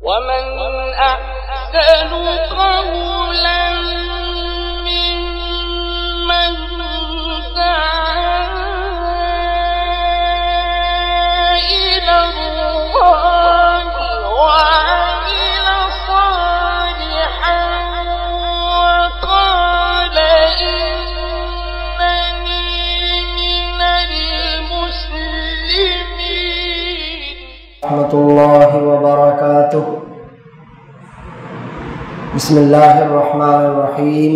ومن أحسن قولا ممن دعا إلى الله وعمل صالحا وقال إنني من المسلمين. رحمۃ اللہ وبرکاتہ. بسم اللہ الرحمن الرحیم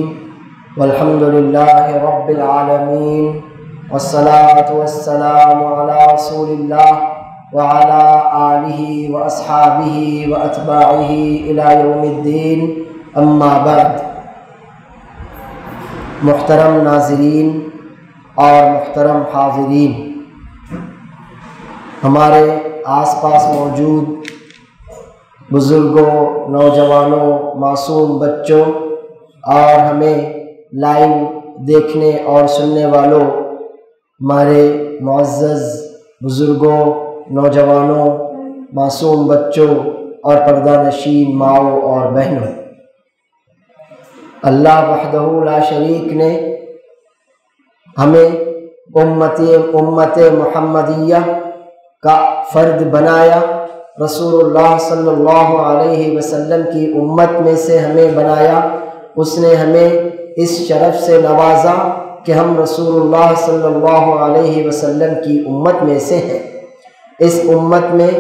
والحمد للہ رب العالمین والصلاة والسلام علی رسول اللہ وعلی آلہ واصحابہ واتباعہ الی یوم الدین. اما بعد. محترم ناظرین اور محترم حاضرین، ہمارے آس پاس موجود بزرگوں، نوجوانوں، معصوم بچوں اور ہمیں لائیو دیکھنے اور سننے والوں، ہمارے معزز بزرگوں، نوجوانوں، معصوم بچوں اور پردہ نشین ماؤں اور بہنوں، اللہ وحدہ لا شریک نے ہمیں امت محمدیہ کا فرد بنایا، رسول اللہ صلی اللہ علیہ وسلم کی امت میں سے ہمیں بنایا. اس نے ہمیں اس شرف سے نوازا کہ ہم رسول اللہ صلی اللہ علیہ وسلم کی امت میں سے ہیں. اس امت میں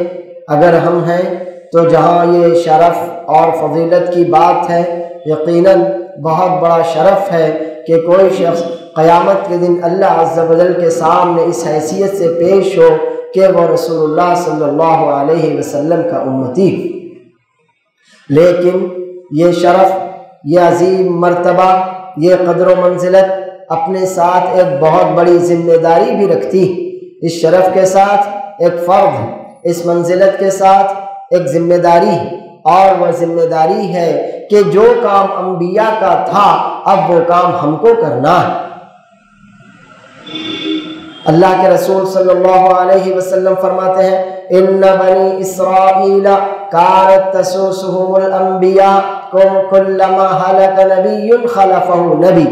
اگر ہم ہیں تو جہاں یہ شرف اور فضیلت کی بات ہے، یقیناً بہت بڑا شرف ہے کہ کوئی شخص قیامت کے دن اللہ عز و جل کے سامنے اس حیثیت سے پیش ہو کہ وہ رسول اللہ صلی اللہ علیہ وسلم کا امتی. لیکن یہ شرف، یہ عظیم مرتبہ، یہ قدر و منزلت اپنے ساتھ ایک بہت بڑی ذمہ داری بھی رکھتی. اس شرف کے ساتھ ایک فرض، اس منزلت کے ساتھ ایک ذمہ داری، اور وہ ذمہ داری ہے کہ جو کام انبیاء کا تھا اب وہ کام ہم کو کرنا ہے. اللہ کے رسول صلی اللہ علیہ وسلم فرماتے ہیں ان بنی اسرائیل کانت تسوسهم الانبیاء کلما ہلک نبی خلفہ نبی.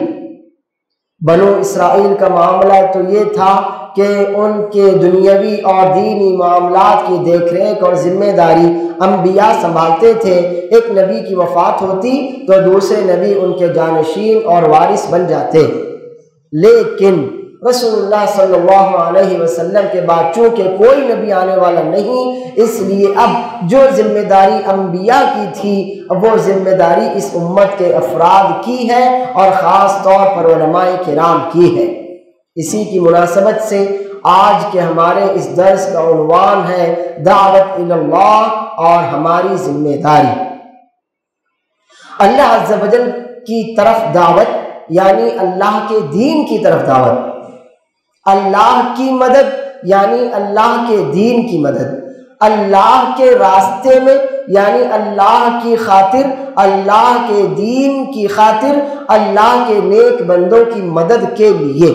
بنو اسرائیل کا معاملہ تو یہ تھا کہ ان کے دنیاوی اور دینی معاملات کی دیکھ ریکھ اور ذمہ داری انبیاء سنبھالتے تھے. ایک نبی کی وفات ہوتی تو دوسرے نبی ان کے جانشین اور وارث بن جاتے. لیکن رسول اللہ صلی اللہ علیہ وسلم کے بعد چونکہ کوئی نبی آنے والا نہیں، اس لیے اب جو ذمہ داری انبیاء کی تھی اب وہ ذمہ داری اس امت کے افراد کی ہے اور خاص طور پر علماء کرام کی ہے. اسی کی مناسبت سے آج کے ہمارے اس درس کا عنوان ہے دعوت الی اللہ اور ہماری ذمہ داری. اللہ عز و جل کی طرف دعوت یعنی اللہ کے دین کی طرف دعوت، اللہ کی مدد یعنی اللہ کے دین کی مدد، اللہ کے راستے میں یعنی اللہ کی خاطر، اللہ کے دین کی خاطر، اللہ کے نیک بندوں کی مدد کے لیے.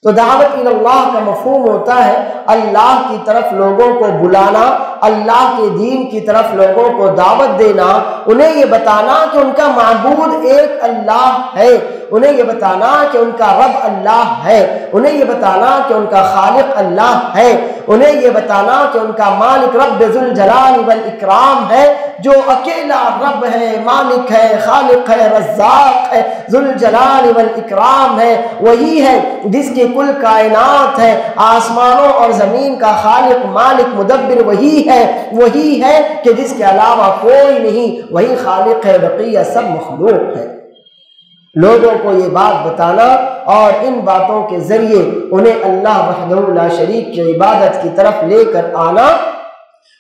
تو دعوت الی اللہ کا مفہوم ہوتا ہے اللہ کی طرف لوگوں کو بلانا، اللہ کے دین کی طرف لوگوں کو دعوت دینا، انہیں یہ بتانا کہ ان کا معبود ایک اللہ ہے، انہیں یہ بتانا کہ ان کا رب اللہ ہے، انہیں یہ بتانا کہ ان کا خالق اللہ ہے، انہیں یہ بتانا کہ ان کا مالک رب ذوالجلال والاکرام ہے، جو اکیلا رب ہے، مالک ہے، خالق ہے، رزاق ہے، ذوالجلال والاکرام ہے. وہی ہے جس کی کل کائنات ہے، آسمانوں اور زمین کا خالق، مالک، مدبر وہی ہے کہ جس کے علاوہ کوئی نہیں، وہی خالق ہے، بقیہ سب مخلوق ہے. لوگوں کو یہ بات بتانا اور ان باتوں کے ذریعے انہیں اللہ وحدہ لا شریک کی عبادت کی طرف لے کر آنا،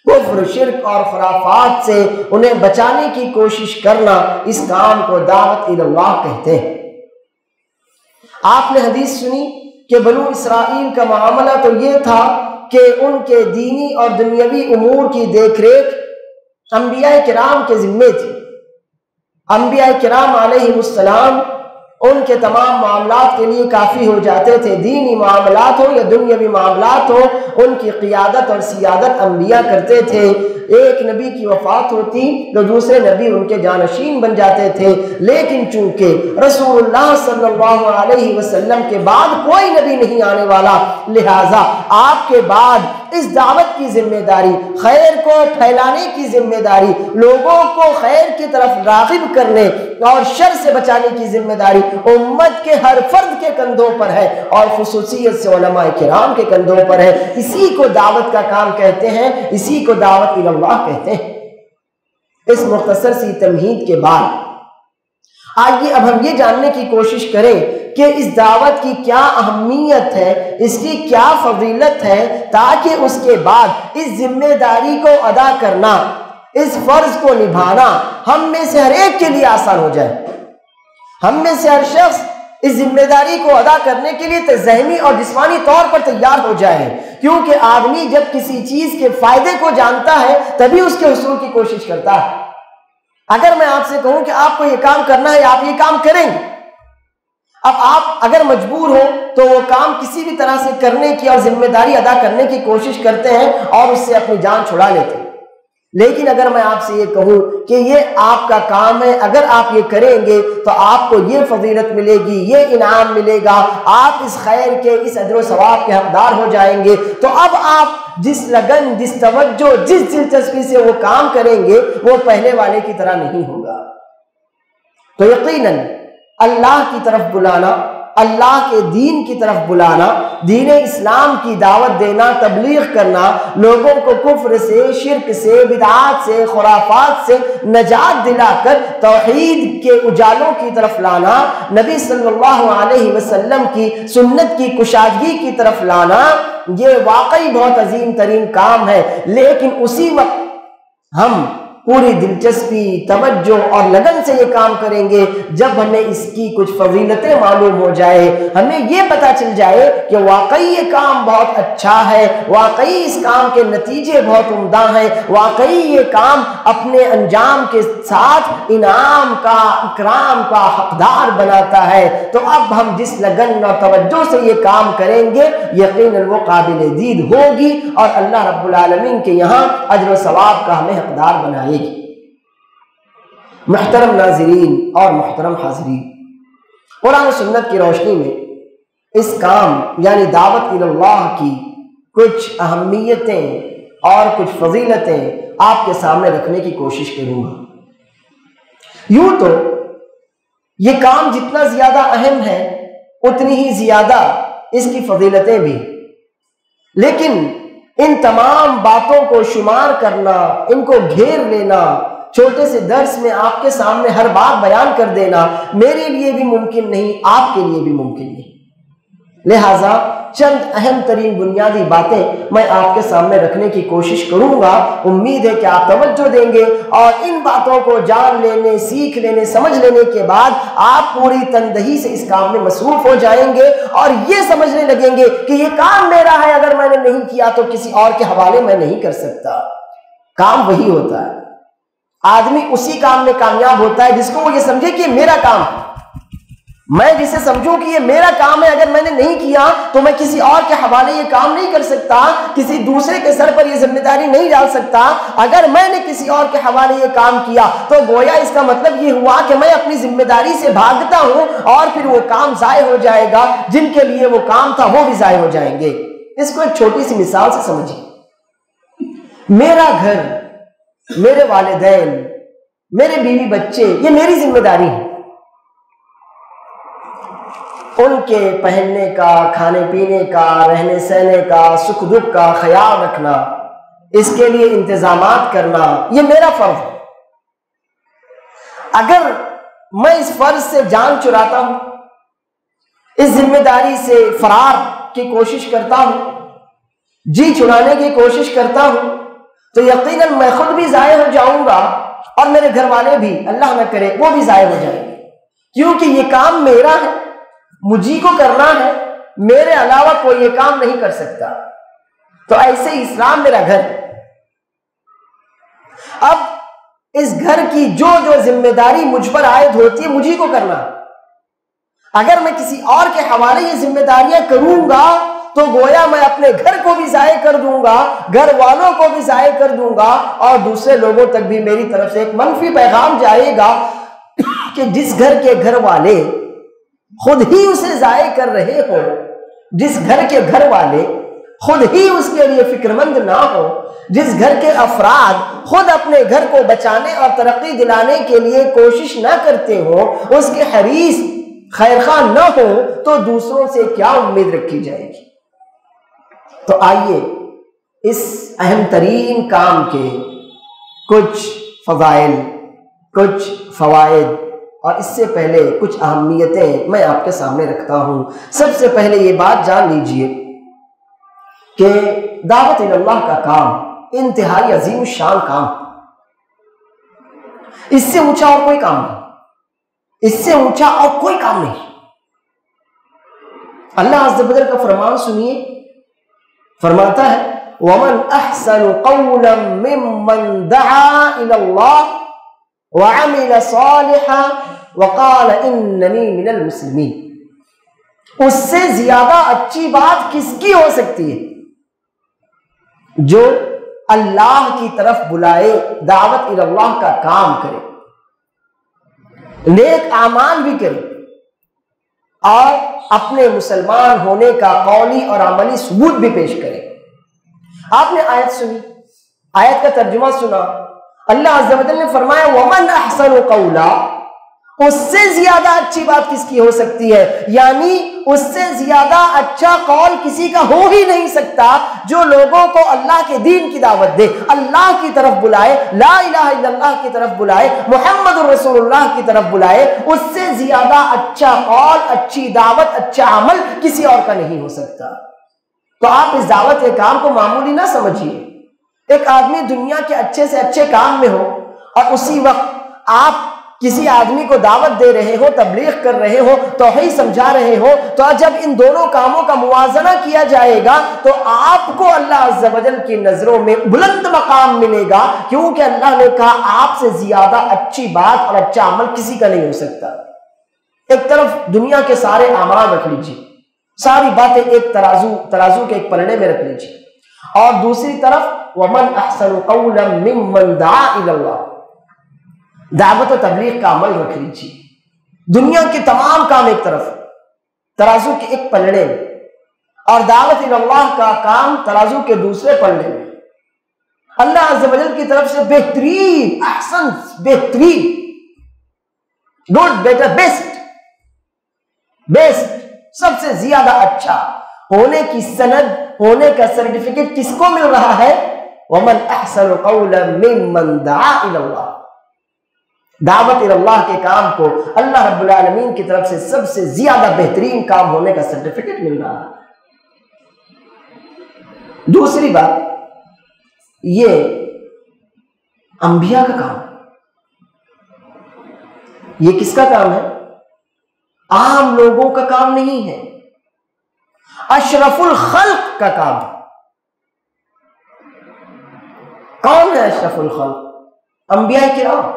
کفر، شرک اور خرافات سے انہیں بچانے کی کوشش کرنا، اس کام کو دعوت الی اللہ کہتے ہیں. آپ نے حدیث سنی کہ بنو اسرائیل کا معاملہ تو یہ تھا کہ ان کے دینی اور دنیاوی امور کی دیکھ ریکھ انبیاء کرام کے ذمے تھی. انبیاء کرام علیہ السلام ان کے تمام معاملات کے لیے کافی ہو جاتے تھے، دینی معاملات ہو یا دنیاوی معاملات ہو، ان کی قیادت اور سیادت انبیاء کرتے تھے. ایک نبی کی وفات ہوتی تو دوسرے نبی ان کے جانشین بن جاتے تھے، لیکن چونکہ رسول اللہ صلی اللہ علیہ وسلم کے بعد کوئی نبی نہیں آنے والا، لہٰذا آپ کے بعد اس دعوت کی ذمہ داری، خیر کو پھیلانے کی ذمہ داری، لوگوں کو خیر کی طرف راغب کرنے اور شر سے بچانے کی ذمہ داری امت کے ہر فرد کے کندھوں پر ہے، اور خصوصیت سے علماء کرام کے کندھوں پر ہے۔ اسی کو دعوت کا کام کہتے ہیں، اسی کو دعوت اللہ کہتے ہیں۔ اس مختصر سی تمہید کے بعد آئیے اب ہم یہ جاننے کی کوشش کریں کہ اس دعوت کی کیا اہمیت ہے، اس کی کیا فضیلت ہے، تاکہ اس کے بعد اس ذمہ داری کو ادا کرنا، اس فرض کو نبھانا ہم میں سے ہر ایک کے لیے آسان ہو جائے۔ ہم میں سے ہر شخص اس ذمہ داری کو ادا کرنے کے لیے ذہنی اور جسمانی طور پر تیار ہو جائے، کیونکہ آدمی جب کسی چیز کے فائدے کو جانتا ہے تبھی اس کے حصول کی کوشش کرتا ہے۔ اگر میں آپ سے کہوں کہ آپ کو یہ کام کرنا ہے، آپ یہ کام کریں گے، اب آپ اگر مجبور ہو تو وہ کام کسی بھی طرح سے کرنے کی اور ذمہ داری ادا کرنے کی کوشش کرتے ہیں اور اس سے اپنی جان چھڑا لیتے ہیں۔ لیکن اگر میں آپ سے یہ کہوں کہ یہ آپ کا کام ہے، اگر آپ یہ کریں گے تو آپ کو یہ فضیلت ملے گی، یہ انعام ملے گا، آپ اس خیر کے، اس اجر و ثواب کے حقدار ہو جائیں گے، تو اب آپ جس لگن، جس توجہ، جس دلچسپی سے وہ کام کریں گے وہ پہلے والے کی طرح نہیں ہوگا۔ تو یقیناً اللہ کی طرف بلانا، اللہ کے دین کی طرف بلانا، دین اسلام کی دعوت دینا، تبلیغ کرنا، لوگوں کو کفر سے، شرک سے، بدعات سے، خرافات سے نجات دلا کر توحید کے اجالوں کی طرف لانا، نبی صلی اللہ علیہ وسلم کی سنت کی کشادگی کی طرف لانا، یہ واقعی بہت عظیم ترین کام ہے۔ لیکن اسی وقت ہم پوری دلچسپی، توجہ اور لگن سے یہ کام کریں گے جب ہمیں اس کی کچھ فضیلتیں معلوم ہو جائے، ہمیں یہ پتا چل جائے کہ واقعی یہ کام بہت اچھا ہے، واقعی اس کام کے نتیجے بہت عمدہ ہیں، واقعی یہ کام اپنے انجام کے ساتھ انعام کا، اکرام کا حقدار بناتا ہے، تو اب ہم جس لگن اور توجہ سے یہ کام کریں گے یقیناً وہ قابل دید ہوگی اور اللہ رب العالمین کے یہاں اجر و ثواب کا ہمیں حقدار بنائے گی۔ محترم ناظرین اور محترم حاضرین، قرآن و سنت کی روشنی میں اس کام یعنی دعوت اللہ کی کچھ اہمیتیں اور کچھ فضیلتیں آپ کے سامنے رکھنے کی کوشش کروں گا۔ یوں تو یہ کام جتنا زیادہ اہم ہے اتنی ہی زیادہ اس کی فضیلتیں بھی، لیکن ان تمام باتوں کو شمار کرنا، ان کو گھیر لینا، چھوٹے سے درس میں آپ کے سامنے ہر بات بیان کر دینا میرے لیے بھی ممکن نہیں، آپ کے لیے بھی ممکن نہیں۔ لہٰذا چند اہم ترین بنیادی باتیں میں آپ کے سامنے رکھنے کی کوشش کروں گا، امید ہے کہ آپ توجہ دیں گے اور ان باتوں کو جان لینے، سیکھ لینے، سمجھ لینے کے بعد آپ پوری تندہی سے اس کام میں مصروف ہو جائیں گے اور یہ سمجھنے لگیں گے کہ یہ کام میرا ہے، اگر میں نے نہیں کیا تو کسی اور کے حوالے میں نہیں کر سکتا۔ کام وہی ہوتا ہے، آدمی اسی کام میں کامیاب ہوتا ہے جس کو وہ یہ سمجھے کہ یہ میرا کام ہے۔ میں جسے سمجھوں کہ یہ میرا کام ہے، اگر میں نے نہیں کیا تو میں کسی اور کے حوالے یہ کام نہیں کر سکتا، کسی دوسرے کے سر پر یہ ذمہ داری نہیں ڈال سکتا۔ اگر میں نے کسی اور کے حوالے یہ کام کیا تو گویا اس کا مطلب یہ ہوا کہ میں اپنی ذمہ داری سے بھاگتا ہوں اور پھر وہ کام ضائع ہو جائے گا، جن کے لیے وہ کام تھا وہ بھی ضائع ہو جائیں گے۔ اس کو ایک چھوٹی سی مثال سے سمجھیں۔ میرا گھر، میرے والدین، میرے بیوی بچے، یہ میری ذمہ داری ہے۔ ان کے پہننے کا، کھانے پینے کا، رہنے سہنے کا، سکھ دکھ کا خیال رکھنا، اس کے لیے انتظامات کرنا، یہ میرا فرض ہے۔ اگر میں اس فرض سے جان چراتا ہوں، اس ذمہ داری سے فرار کی کوشش کرتا ہوں، جی چھڑانے کی کوشش کرتا ہوں، تو یقیناً میں خود بھی ضائع ہو جاؤں گا اور میرے گھر والے بھی، اللہ نہ کرے، وہ بھی ضائع ہو جائیں گے، کیونکہ یہ کام میرا ہے، مجھے کو کرنا ہے، میرے علاوہ کوئی یہ کام نہیں کر سکتا۔ تو ایسے ہی اسلام میرا گھر ہے۔ اب اس گھر کی جو ذمہ داری مجھ پر عائد ہوتی ہے مجھے کو کرنا۔ اگر میں کسی اور کے حوالے یہ ذمہ داریاں کروں گا تو گویا میں اپنے گھر کو بھی ضائع کر دوں گا، گھر والوں کو بھی ضائع کر دوں گا، اور دوسرے لوگوں تک بھی میری طرف سے ایک منفی پیغام جائے گا کہ جس گھر کے گھر والے خود ہی اسے ضائع کر رہے ہو، جس گھر کے گھر والے خود ہی اس کے لیے فکر مند نہ ہو، جس گھر کے افراد خود اپنے گھر کو بچانے اور ترقی دلانے کے لیے کوشش نہ کرتے ہو، اس کے حریص خیرخواہ نہ ہو، تو دوسروں سے کیا امید رکھی جائے گی؟ تو آئیے اس اہم ترین کام کے کچھ فضائل، کچھ فوائد اور اس سے پہلے کچھ اہمیتیں میں آپ کے سامنے رکھتا ہوں۔ سب سے پہلے یہ بات جان لیجئے کہ دعوت اللہ کا کام انتہائی عظیم الشان کام، اس سے اونچا اور کوئی کام نہیں، اس سے اونچا اور کوئی کام نہیں۔ اللہ عز و جل کا فرمان سنیے، فرماتا ہے وَمَنْ أَحْسَنُ قَوْلًا مِّمَّنْ دَعَا إِلَى اللَّهِ وَعَمِلَ صَالِحًا وَقَالَ إِنَّنِي مِنَ الْمُسْلِمِينَ۔ اس سے زیادہ اچھی بات کس کی ہو سکتی ہے؟ جو اللہ کی طرف بلائے، دعوت الی اللہ کا کام کرے، نیک اعمال بھی کرے، اور اپنے مسلمان ہونے کا قولی اور عملی ثبوت بھی پیش کرے۔ آپ نے آیت سنی، آیت کا ترجمہ سنا، اللہ عز و جل نے فرمایا وَمَنْ أَحْسَنُ قَوْلًا، اس سے زیادہ اچھی بات کس کی ہو سکتی ہے؟ یعنی اس سے زیادہ اچھا قول کسی کا ہو ہی نہیں سکتا جو لوگوں کو اللہ کے دین کی دعوت دے، اللہ کی طرف بلائے، لا الہ الا اللہ کی طرف بلائے، محمد رسول اللہ کی طرف بلائے۔ اس سے زیادہ اچھا قول، اچھی دعوت، اچھا عمل کسی اور کا نہیں ہو سکتا۔ تو آپ اس دعوت کے کام کو معمولی نہ سمجھیے۔ ایک آدمی دنیا کے اچھے سے اچھے کام میں ہو اور اسی وقت آپ کسی آدمی کو دعوت دے رہے ہو، تبلیغ کر رہے ہو، توحید سمجھا رہے ہو، تو جب ان دونوں کاموں کا موازنہ کیا جائے گا تو آپ کو اللہ عز و جل کی نظروں میں بلند مقام ملے گا، کیونکہ اللہ نے کہا آپ سے زیادہ اچھی بات اور اچھا عمل کسی کا نہیں ہو سکتا۔ ایک طرف دنیا کے سارے اعمال رکھ لیجیے، ساری باتیں ایک ترازو کے ایک پلڑے میں رکھ لیجیے، اور دوسری طرف وَمَنْ أَحْسَنُ قَوْلًا مِّمَّنْ دَعَا إِلَى اللَّهِ، دعوت و تبلیغ کا عمل رکھ لیجیے۔ دنیا کے تمام کام ایک طرف ترازو کے ایک پلڑے میں، اور دعوت الی اللہ کا کام ترازو کے دوسرے پلڑے میں۔ اللہ عز و جل کی طرف سے بہترین، احسن، بہترین، گڈ، بیٹر، بیسٹ، سب سے زیادہ اچھا ہونے کی سند، ہونے کا سرٹیفکیٹ کس کو مل رہا ہے؟ وَمَنْ أَحْسَنُ قَوْلًا مِّمَّنْ دَعَا إِلَى اللَّهِ۔ دعوت الی اللہ کے کام کو اللہ رب العالمین کی طرف سے سب سے زیادہ بہترین کام ہونے کا سرٹیفکیٹ مل رہا ہے۔ دوسری بات، یہ انبیاء کا کام، یہ کس کا کام ہے؟ عام لوگوں کا کام نہیں ہے، اشرف الخلق کا کام ہے۔ کون ہے اشرف الخلق؟ انبیاء کرام۔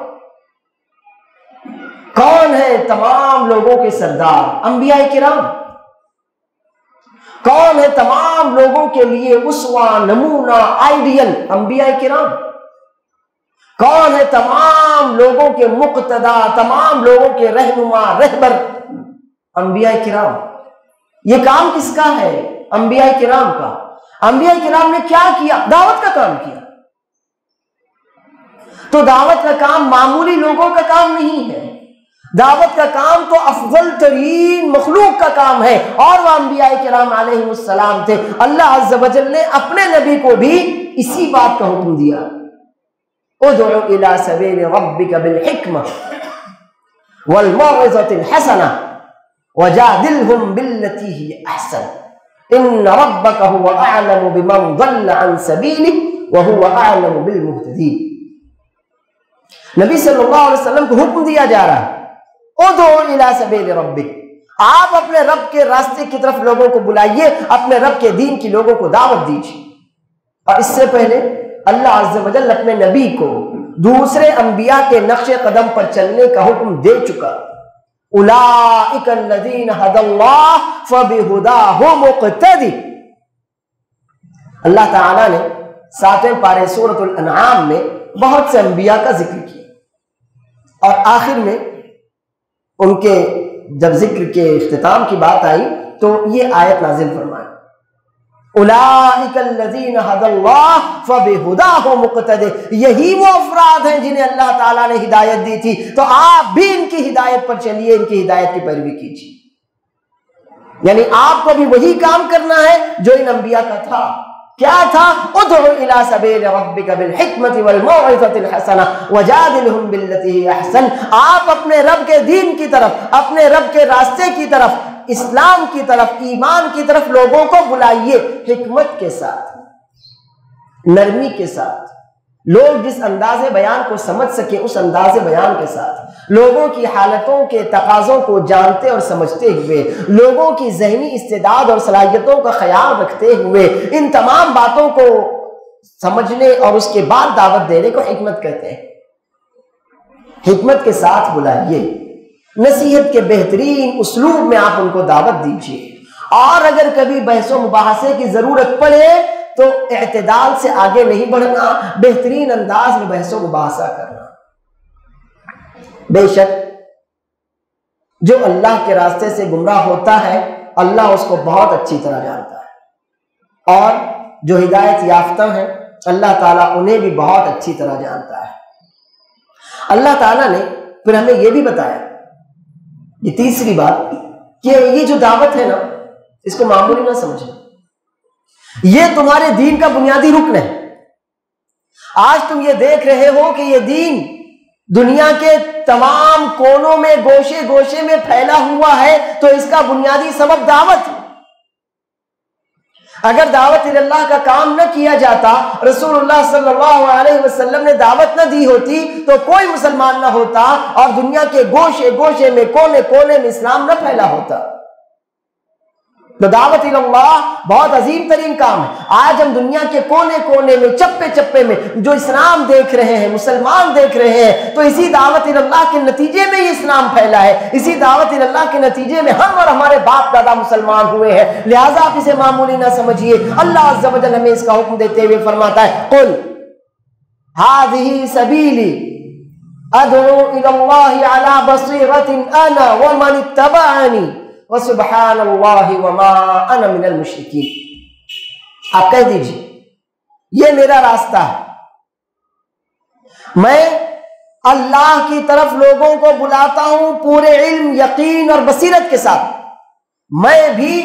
کون ہے تمام لوگوں کے سردار؟ انبیاء کرام۔ کون ہے تمام لوگوں کے لیے اسوہ، نمونہ، آئیڈیل؟ انبیاء کرام۔ کون ہے تمام لوگوں کے مقتدا، تمام لوگوں کے رہنما، رہبر؟ انبیاء کرام۔ یہ کام کس کا ہے؟ انبیاء کرام کا۔ انبیاء کرام نے کیا کیا؟ دعوت کا کام کیا۔ تو دعوت کا کام معمولی لوگوں کا کام نہیں ہے، دعوت کا کام تو افضل ترین مخلوق کا کام ہے، اور وہ انبیاء کرام علیہ السلام تھے۔ اللہ عز و جل نے اپنے نبی کو بھی اسی بات کا حکم دیا، ادعو الی سبیل ربک بالحکمہ والموعظۃ الحسنہ وجادلہم باللتی ہی احسن ان ربک هو اعلم بمن ضل عن سبیلہ وهو اعلم بالمہتدین۔ نبی صلی اللہ علیہ وسلم کو حکم دیا جا رہا ہے ادعو الی سبیل ربک، آپ اپنے رب کے راستے کی طرف لوگوں کو بلائیے، اپنے رب کے دین کی لوگوں کو دعوت دیجیے۔ اور اس سے پہلے اللہ عز و جل اپنے نبی کو دوسرے انبیاء کے نقش قدم پر چلنے کا حکم دے چکا۔ اولئک الذین ھدی اللہ فبہداہ مقتدی، اللہ تعالیٰ نے 7ویں پارے سورۃ الانعام میں بہت سے انبیاء کا ذکر کیا، اور آخر میں ان کے جب ذکر کے اختتام کی بات آئی تو یہ آیت نازل فرمائی، اولئک الذین ھدی اللہ فبہداہ مقتدی، یہی وہ افراد ہیں جنہیں اللہ تعالیٰ نے ہدایت دی تھی، تو آپ بھی ان کی ہدایت پر چلیے، ان کی ہدایت کی پیروی کیجیے۔ یعنی آپ کو بھی وہی کام کرنا ہے جو ان انبیاء کا تھا۔ کیا تھا؟ ادعو الی سبیل ربک بالحکمت والموعظۃ الحسنہ وجادلہم باللتی ہی احسن، آپ اپنے رب کے دین کی طرف، اپنے رب کے راستے کی طرف، اسلام کی طرف، ایمان کی طرف لوگوں کو بلائیے، حکمت کے ساتھ، نرمی کے ساتھ، لوگ جس انداز بیان کو سمجھ سکے اس انداز بیان کے ساتھ، لوگوں کی حالتوں کے تقاضوں کو جانتے اور سمجھتے ہوئے، لوگوں کی ذہنی استعداد اور صلاحیتوں کا خیال رکھتے ہوئے، ان تمام باتوں کو سمجھنے اور اس کے بعد دعوت دینے کو حکمت کہتے ہیں۔ حکمت کے ساتھ بلائیے، نصیحت کے بہترین اسلوب میں آپ ان کو دعوت دیجیے، اور اگر کبھی بحث و مباحثے کی ضرورت پڑے تو اعتدال سے آگے نہیں بڑھنا، بہترین انداز میں بحث و مباحثہ کرنا۔ بے شک جو اللہ کے راستے سے گمراہ ہوتا ہے اللہ اس کو بہت اچھی طرح جانتا ہے، اور جو ہدایت یافتہ ہیں اللہ تعالیٰ انہیں بھی بہت اچھی طرح جانتا ہے۔ اللہ تعالیٰ نے پھر ہمیں یہ بھی بتایا، یہ تیسری بات، کہ یہ جو دعوت ہے نا اس کو معمولی نہ سمجھیں، یہ تمہارے دین کا بنیادی رکن ہے۔ آج تم یہ دیکھ رہے ہو کہ یہ دین دنیا کے تمام کونوں میں، گوشے گوشے میں پھیلا ہوا ہے، تو اس کا بنیادی سبب دعوت ہے۔ اگر دعوت اللہ کا کام نہ کیا جاتا، رسول اللہ صلی اللہ علیہ وسلم نے دعوت نہ دی ہوتی تو کوئی مسلمان نہ ہوتا، اور دنیا کے گوشے گوشے میں، کونے کونے میں اسلام نہ پھیلا ہوتا۔ تو دعوت اللہ بہت عظیم ترین کام ہے۔ آج ہم دنیا کے کونے کونے میں، چپے چپے میں جو اسلام دیکھ رہے ہیں، مسلمان دیکھ رہے ہیں، تو اسی دعوت اللہ کے نتیجے میں یہ اسلام پھیلا ہے، اسی دعوت اللہ کے نتیجے میں ہم اور ہمارے باپ دادا مسلمان ہوئے ہیں۔ لہٰذا آپ اسے معمولی نہ سمجھیے۔ اللہ عز و جل ہمیں اس کا حکم دیتے ہوئے فرماتا ہے، قل ھذہ سبیلی ادعو الی اللہ علی بصیرۃ انا ومن اتبعنی وَسُبْحَانَ اللَّهِ وَمَا أَنَا مِنَ الْمُشْرِكِينَ۔ آپ کہہ دیجئے یہ میرا راستہ ہے، میں اللہ کی طرف لوگوں کو بلاتا ہوں پورے علم، یقین اور بصیرت کے ساتھ، میں بھی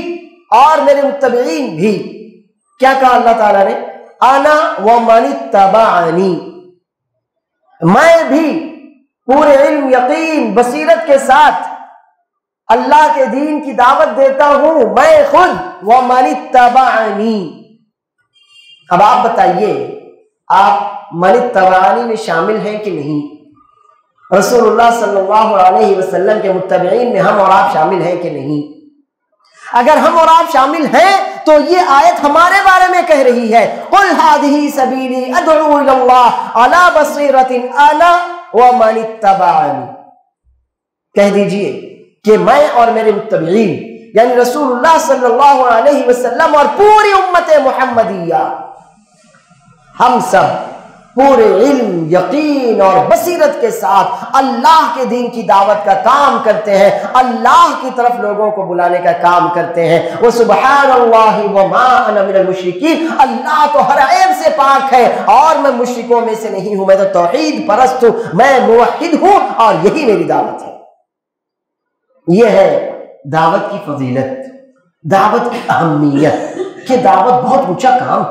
اور میرے متبعین بھی۔ کیا کہا اللہ تعالیٰ نے؟ انا ومن اتبعنی، میں بھی پورے علم، یقین، بصیرت کے ساتھ اللہ کے دین کی دعوت دیتا ہوں، میں خود ومن اتبعنی۔ اب آپ بتائیے، آپ من اتبعنی میں شامل ہیں کہ نہیں؟ رسول اللہ صلی اللہ علیہ وسلم کے متبعین میں ہم اور آپ شامل ہیں کہ نہیں؟ اگر ہم اور آپ شامل ہیں تو یہ آیت ہمارے بارے میں کہہ رہی ہے، قل ھذہ سبیلی ادعو الی اللہ علی بصیرۃ انا ومن اتبعنی۔ کہہ دیجئے کہ میں اور میرے متبعین، یعنی رسول اللہ صلی اللہ علیہ وسلم اور پوری امت محمدیہ، ہم سب پورے علم، یقین اور بصیرت کے ساتھ اللہ کے دین کی دعوت کا کام کرتے ہیں، اللہ کی طرف لوگوں کو بلانے کا کام کرتے ہیں۔ وَسُبْحَانَ اللَّهِ وَمَا أَنَا مِنَ الْمُشْرِكِينَ، اللہ تو ہر عیب سے پاک ہے اور میں مشرکوں میں سے نہیں ہوں، میں تو توحید پرست ہوں، میں موحد ہوں، اور یہی میری دعوت ہے۔ یہ ہے دعوت کی فضیلت، دعوت کی اہمیت، کہ دعوت بہت اونچا کام،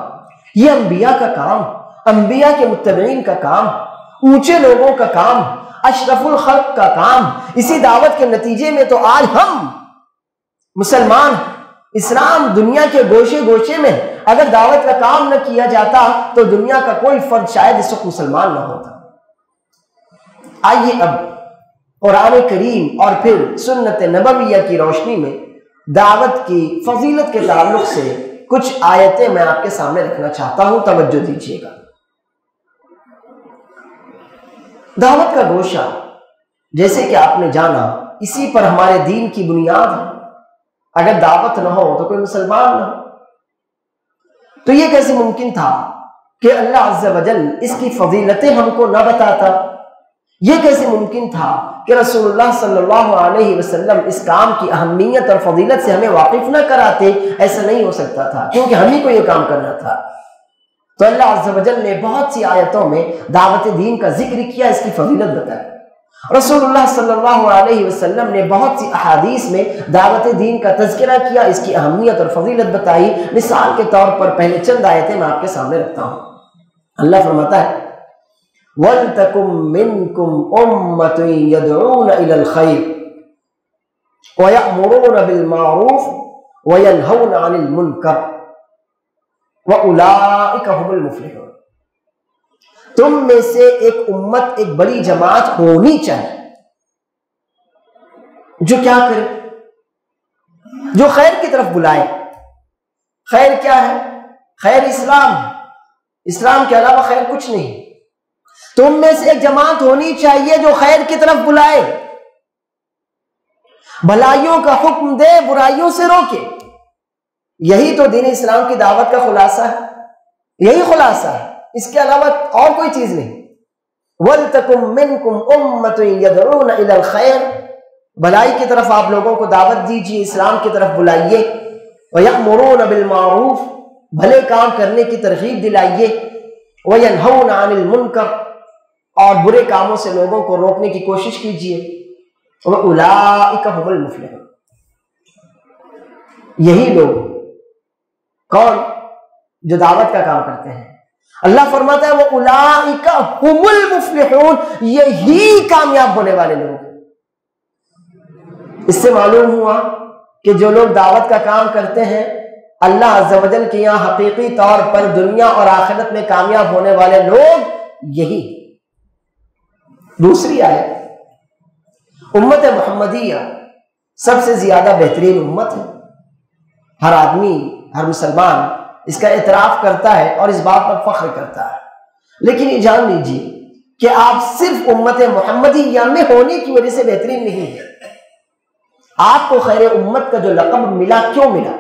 یہ انبیاء کا کام، انبیاء کے متبعین کا کام، اونچے لوگوں کا کام، اشرف الخلق کا کام۔ اسی دعوت کے نتیجے میں تو آج ہم مسلمان، اسلام دنیا کے گوشے گوشے میں، اگر دعوت کا کام نہ کیا جاتا تو دنیا کا کوئی فرد شاید اس وقت مسلمان نہ ہوتا۔ آئیے اب قرآن کریم اور پھر سنت نبویہ کی روشنی میں دعوت کی فضیلت کے تعلق سے کچھ آیتیں میں آپ کے سامنے رکھنا چاہتا ہوں، توجہ دیجیے گا۔ دعوت کا گوشہ جیسے کہ آپ نے جانا اسی پر ہمارے دین کی بنیاد ہے، اگر دعوت نہ ہو تو کوئی مسلمان نہ ہو۔ تو یہ کیسے ممکن تھا کہ اللہ عز و جل اس کی فضیلتیں ہم کو نہ بتاتا؟ یہ کیسے ممکن تھا کہ رسول اللہ صلی اللہ علیہ وسلم اس کام کی اہمیت اور فضیلت سے ہمیں واقف نہ کراتے؟ ایسا نہیں ہو سکتا تھا، کیونکہ ہم ہی کو یہ کام کرنا تھا۔ تو اللہ عز و جل نے بہت سی آیتوں میں دعوت دین کا ذکر کیا، اس کی فضیلت بتائی۔ رسول اللہ صلی اللہ علیہ وسلم نے بہت سی احادیث میں دعوت دین کا تذکرہ کیا، اس کی اہمیت اور فضیلت بتائی۔ مثال کے طور پر پہلے چند آیتیں میں آپ کے سامنے رکھتا ہوں۔ اللہ فرماتا ہے وَلْتَكُمْ مِنْكُمْ أُمَّةٌ يَدْعُونَ إِلَى الْخَيْرِ وَيَأْمُرُونَ بِالْمَعْرُوفِ وَيَنْهَوْنَ عَنِ الْمُنْكَرِ وَأُولَئِكَ هُمُ الْمُفْلِحُونَ۔ تم میں سے ایک امت، ایک بڑی جماعت ہونی چاہیے جو کیا کرے؟ جو خیر کی طرف بلائے۔ خیر کیا ہے؟ خیر اسلام ہے، اسلام کے علاوہ خیر کچھ نہیں۔ تم میں سے ایک جماعت ہونی چاہیے جو خیر کی طرف بلائے، بھلائیوں کا حکم دے، برائیوں سے روکے۔ یہی تو دین اسلام کی دعوت کا خلاصہ ہے، یہی خلاصہ ہے، اس کے علاوہ اور کوئی چیز نہیں۔ وَلْتَكُمْ مِنْكُمْ أُمَّةٌ يَدْعُونَ إِلَى الْخَيْرِ، بھلائی کی طرف آپ لوگوں کو دعوت دیجیے، اسلام کی طرف بلائیے۔ وَيَأْمُرُونَ بِالْمَعْرُوفِ، بھلے کام کرنے کی ترغیب دلائیے۔ وَيَنْهَوْنَ عَنِ الْمُنْكَرِ، اور برے کاموں سے لوگوں کو روکنے کی کوشش کیجیے۔ وَأُولَئِكَ هُمُ الْمُفْلِحُونَ، یہی لوگ کون؟ جو دعوت کا کام کرتے ہیں۔ اللہ فرماتا ہے وَأُولَئِكَ هُمُ الْمُفْلِحُونَ، یہی کامیاب ہونے والے لوگ۔ اس سے معلوم ہوا کہ جو لوگ دعوت کا کام کرتے ہیں اللہ عز و جل کے یہاں حقیقی طور پر دنیا اور آخرت میں کامیاب ہونے والے لوگ یہی۔ دوسری آیت، امت محمدیہ سب سے زیادہ بہترین امت ہے۔ ہر آدمی، ہر مسلمان اس کا اعتراف کرتا ہے اور اس بات پر فخر کرتا ہے، لیکن یہ جان لیجیے کہ آپ صرف امت محمدیہ میں ہونے کی وجہ سے بہترین نہیں ہے۔ آپ کو خیر امت کا جو لقب ملا، کیوں ملا؟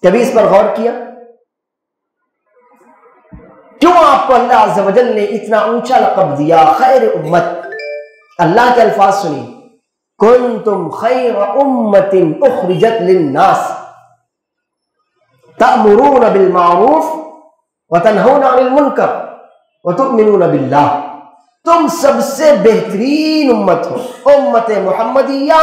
کبھی اس پر غور کیا؟ کیوں آپ کو اللہ عز و جل نے اتنا اونچا لقب دیا خیر امت؟ اللہ کے الفاظ سنیے، کنتم خیر امت اخرجت للناس تأمرون بالمعروف وتنہون عن المنکر وتؤمنون باللہ۔ تم سب سے بہترین امت ہو۔ امت محمدیہ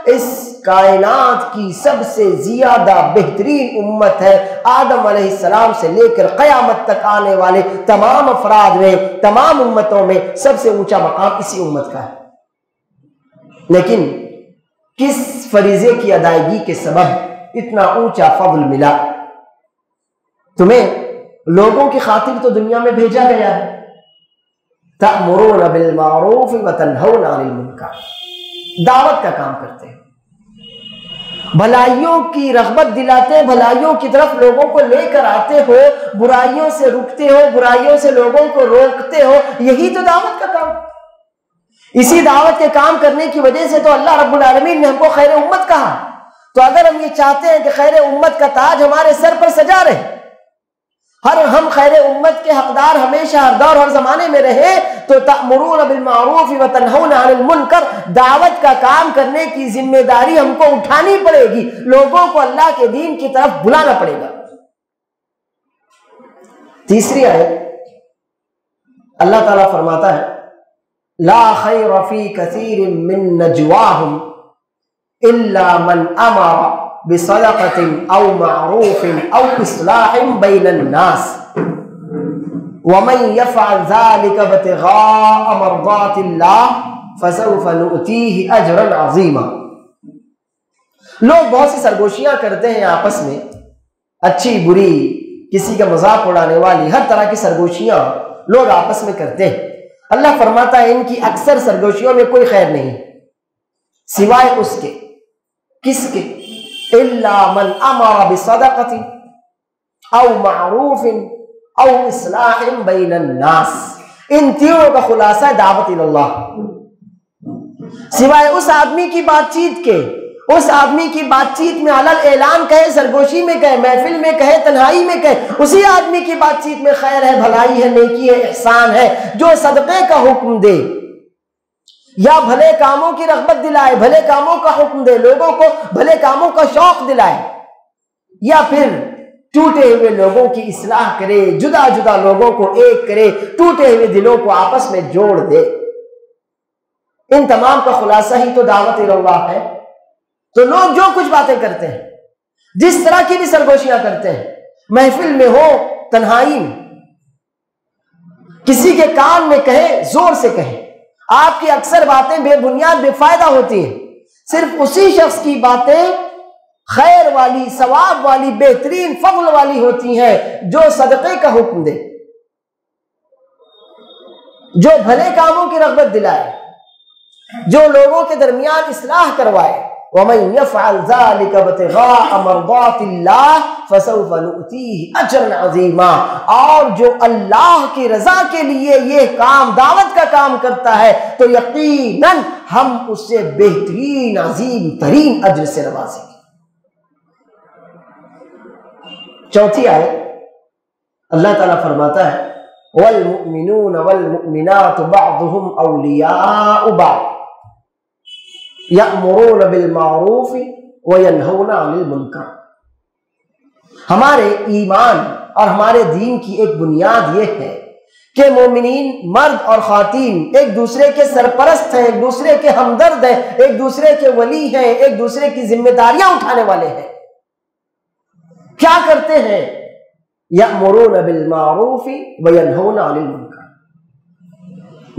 اس کائنات کی سب سے زیادہ بہترین امت ہے۔ آدم علیہ السلام سے لے کر قیامت تک آنے والے تمام افراد میں، تمام امتوں میں سب سے اونچا مقام اسی امت کا ہے۔ لیکن کس فریضے کی ادائیگی کے سبب اتنا اونچا فضل ملا؟ تمہیں لوگوں کی خاطر تو دنیا میں بھیجا گیا ہے، تأمرون بالمعروف وتنہون عن المنکر، دعوت کا کام کرتے ہیں، بھلائیوں کی رغبت دلاتے ہیں، بھلائیوں کی طرف لوگوں کو لے کر آتے ہو، برائیوں سے رکتے ہو، برائیوں سے لوگوں کو روکتے ہو، یہی تو دعوت کا کام۔ اسی دعوت کے کام کرنے کی وجہ سے تو اللہ رب العالمین نے ہم کو خیر امت کہا۔ تو اگر ہم یہ چاہتے ہیں کہ خیر امت کا تاج ہمارے سر پر سجا رہے، ہم خیر امت کے حقدار ہمیشہ ہر دور ہر زمانے میں رہے، تو تأمرون بالمعروف وتنہون عن المنکر، دعوت کا کام کرنے کی ذمہ داری ہم کو اٹھانی پڑے گی، لوگوں کو اللہ کے دین کی طرف بلانا پڑے گا۔ تیسری آیت اللہ تعالیٰ فرماتا ہے لا خیر فی کثیر من نجواہم الا من امر بصدقۃ او معروف او اصلاح بین الناس ومن يفعل ذلك ابتغاء مرضات اللہ فسوف نؤتیہ اجرا عظیما۔ لوگ بہت سی سرگوشیاں کرتے ہیں آپس میں، اچھی بری، کسی کا مذاق اڑانے والی، ہر طرح کی سرگوشیاں لوگ آپس میں کرتے ہیں۔ اللہ فرماتا ہے ان کی اکثر سرگوشیوں میں کوئی خیر نہیں سوائے اس کے، کس کے؟ الا من امر بصدقۃ او معروف او اصلاح بین الناس، ان تینوں کا خلاصہ ہے دعوت اللہ، سوائے اس آدمی کی بات چیت کے، اس آدمی کی بات چیت میں علل اعلان کہے، سرگوشی میں کہے، محفل میں کہے، تنہائی میں کہے، اسی آدمی کی بات چیت میں خیر ہے، بھلائی ہے، نیکی ہے، احسان ہے۔ جو صدقے کا حکم دے یا بھلے کاموں کی رغبت دلائے، بھلے کاموں کا حکم دے، لوگوں کو بھلے کاموں کا شوق دلائے، یا پھر ٹوٹے ہوئے لوگوں کی اصلاح کرے، جدا جدا لوگوں کو ایک کرے، ٹوٹے ہوئے دلوں کو آپس میں جوڑ دے، ان تمام کا خلاصہ ہی تو دعوت اللہ ہے۔ تو لوگ جو کچھ باتیں کرتے ہیں، جس طرح کی بھی سرگوشیاں کرتے ہیں، محفل میں ہو، تنہائی میں، کسی کے کان میں کہیں، زور سے کہیں، آپ کی اکثر باتیں بے بنیاد بے فائدہ ہوتی ہیں، صرف اسی شخص کی باتیں خیر والی، ثواب والی، بہترین، فضل والی ہوتی ہیں جو صدقے کا حکم دے، جو بھلے کاموں کی رغبت دلائے، جو لوگوں کے درمیان اصلاح کروائے۔ وَمَن يَفْعَلْ ذَلِكَ ابْتِغَاءَ مَرْضَاتِ اللَّهِ فَسَوْفَ نُؤْتِيهِ أَجْرًا عَظِيمًا، اور جو اللہ کی رضا کے لیے یہ کام، دعوت کا کام کرتا ہے، تو یقیناً ہم اسے بہترین، عظیم ترین اجر سے نوازیں گے۔ چوتھی آیت اللہ تعالیٰ فرماتا ہے وَالْمُؤْمِنُونَ وَالْمُؤْمِنَاتُ بَعْضُهُمْ أَوْلِيَاءُ بَعْضٍ يَأْمُرُونَ بِالْمَعْرُوفِ وَيَنْهَوْنَ عَنِ الْمُنْكَرِ۔ ہمارے ایمان اور ہمارے دین کی ایک بنیاد یہ ہے کہ مومنین مرد اور خواتین ایک دوسرے کے سرپرست ہیں، ایک دوسرے کے ہمدرد ہیں، ایک دوسرے کے ولی ہیں، ایک دوسرے کی ذمہ داریاں اٹھانے والے ہیں۔ کیا کرتے ہیں؟ یأمرون بالمعروف وینہون عن المنکر،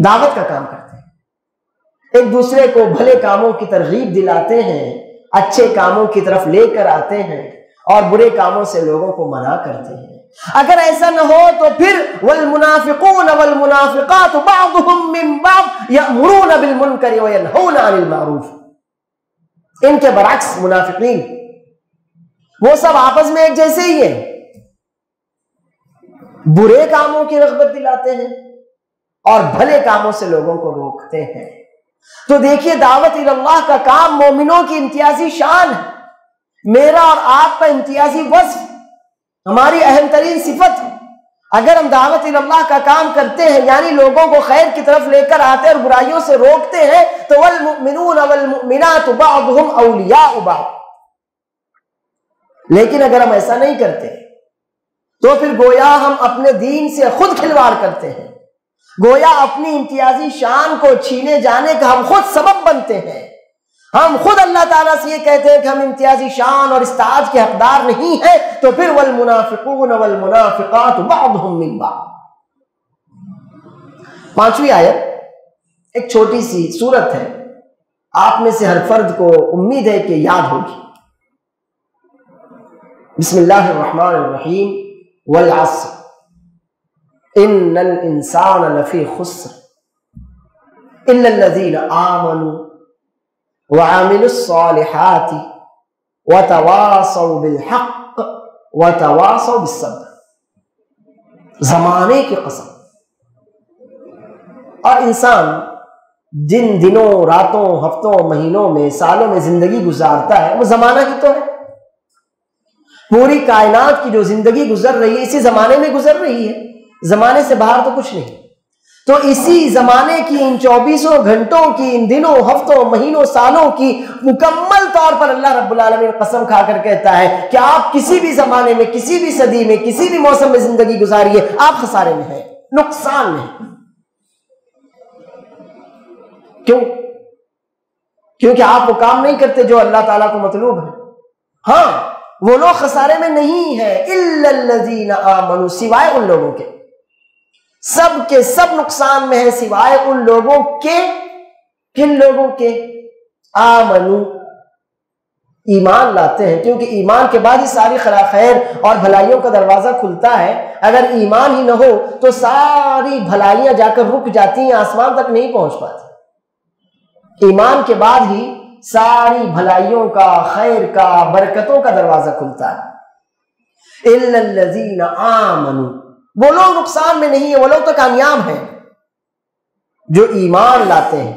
دعوت کا کام کرتے ہیں، ایک دوسرے کو بھلے کاموں کی ترغیب دلاتے ہیں، اچھے کاموں کی طرف لے کر آتے ہیں، اور برے کاموں سے لوگوں کو منع کرتے ہیں۔ اگر ایسا نہ ہو تو پھر والمنافقون والمنافقات بعضهم من بعض یأمرون بالمنکر وینہون عن المعروف۔ ان کے برعکس منافقین، وہ سب آپس میں ایک جیسے ہی ہیں، برے کاموں کی رغبت دلاتے ہیں اور بھلے کاموں سے لوگوں کو روکتے ہیں۔ تو دیکھیے دعوت اللہ کا کام مومنوں کی امتیازی شان ہے، میرا اور آپ کا امتیازی وصف، ہماری اہم ترین صفت ہے۔ اگر ہم دعوت اللہ کا کام کرتے ہیں، یعنی لوگوں کو خیر کی طرف لے کر آتے اور برائیوں سے روکتے ہیں، تو والمؤمنون والمؤمنات بعضهم اولیاء بعض۔ لیکن اگر ہم ایسا نہیں کرتے تو پھر گویا ہم اپنے دین سے خود کھلواڑ کرتے ہیں، گویا اپنی امتیازی شان کو چھینے جانے کا ہم خود سبب بنتے ہیں۔ ہم خود اللہ تعالیٰ سے یہ کہتے ہیں کہ ہم امتیازی شان اور اس تاج کے حقدار نہیں ہیں، تو پھر والمنافقون والمنافقات بعضهم من بعض۔ پانچویں آیت ایک چھوٹی سی سورت ہے، آپ میں سے ہر فرد کو امید ہے کہ یاد ہوگی۔ بسم اللہ الرحمن الرحیم والعصر ان الانسان لفی خسر الا الذین آمنوا وعملوا الصالحات وتواصوا بالحق وتواصوا بالصبر۔ زمانے کی قسم، اور انسان جن دنوں، راتوں، ہفتوں، مہینوں میں، سالوں میں زندگی گزارتا ہے وہ زمانہ ہی تو ہے۔ پوری کائنات کی جو زندگی گزر رہی ہے اسی زمانے میں گزر رہی ہے، زمانے سے باہر تو کچھ نہیں۔ تو اسی زمانے کی ان 24 گھنٹوں کی، ان دنوں، ہفتوں، مہینوں، سالوں کی مکمل طور پر اللہ رب العالمین قسم کھا کر کہتا ہے کہ آپ کسی بھی زمانے میں، کسی بھی صدی میں، کسی بھی موسم میں زندگی گزاریے، آپ خسارے میں ہیں، نقصان میں ہیں۔ کیوں؟ کیونکہ آپ وہ کام نہیں کرتے جو اللہ تعالیٰ کو مطلوب ہے۔ ہاں، وہ لوگ خسارے میں نہیں ہیں، الا الذین آمنوا، سوائے ان لوگوں کے، سب کے سب نقصان میں ہیں سوائے ان لوگوں کے۔ کن لوگوں کے؟ آمنوا، ایمان لاتے ہیں، کیونکہ ایمان کے بعد ہی ساری خیر اور بھلائیوں کا دروازہ کھلتا ہے۔ اگر ایمان ہی نہ ہو تو ساری بھلائیاں جا کر رک جاتی ہیں، آسمان تک نہیں پہنچ پاتی۔ ایمان کے بعد ہی ساری بھلائیوں کا، خیر کا، برکتوں کا دروازہ کھلتا ہے۔ الا الذین آمنوا، وہ لوگ نقصان میں نہیں ہیں، وہ لوگ تو کامیاب ہیں جو ایمان لاتے ہیں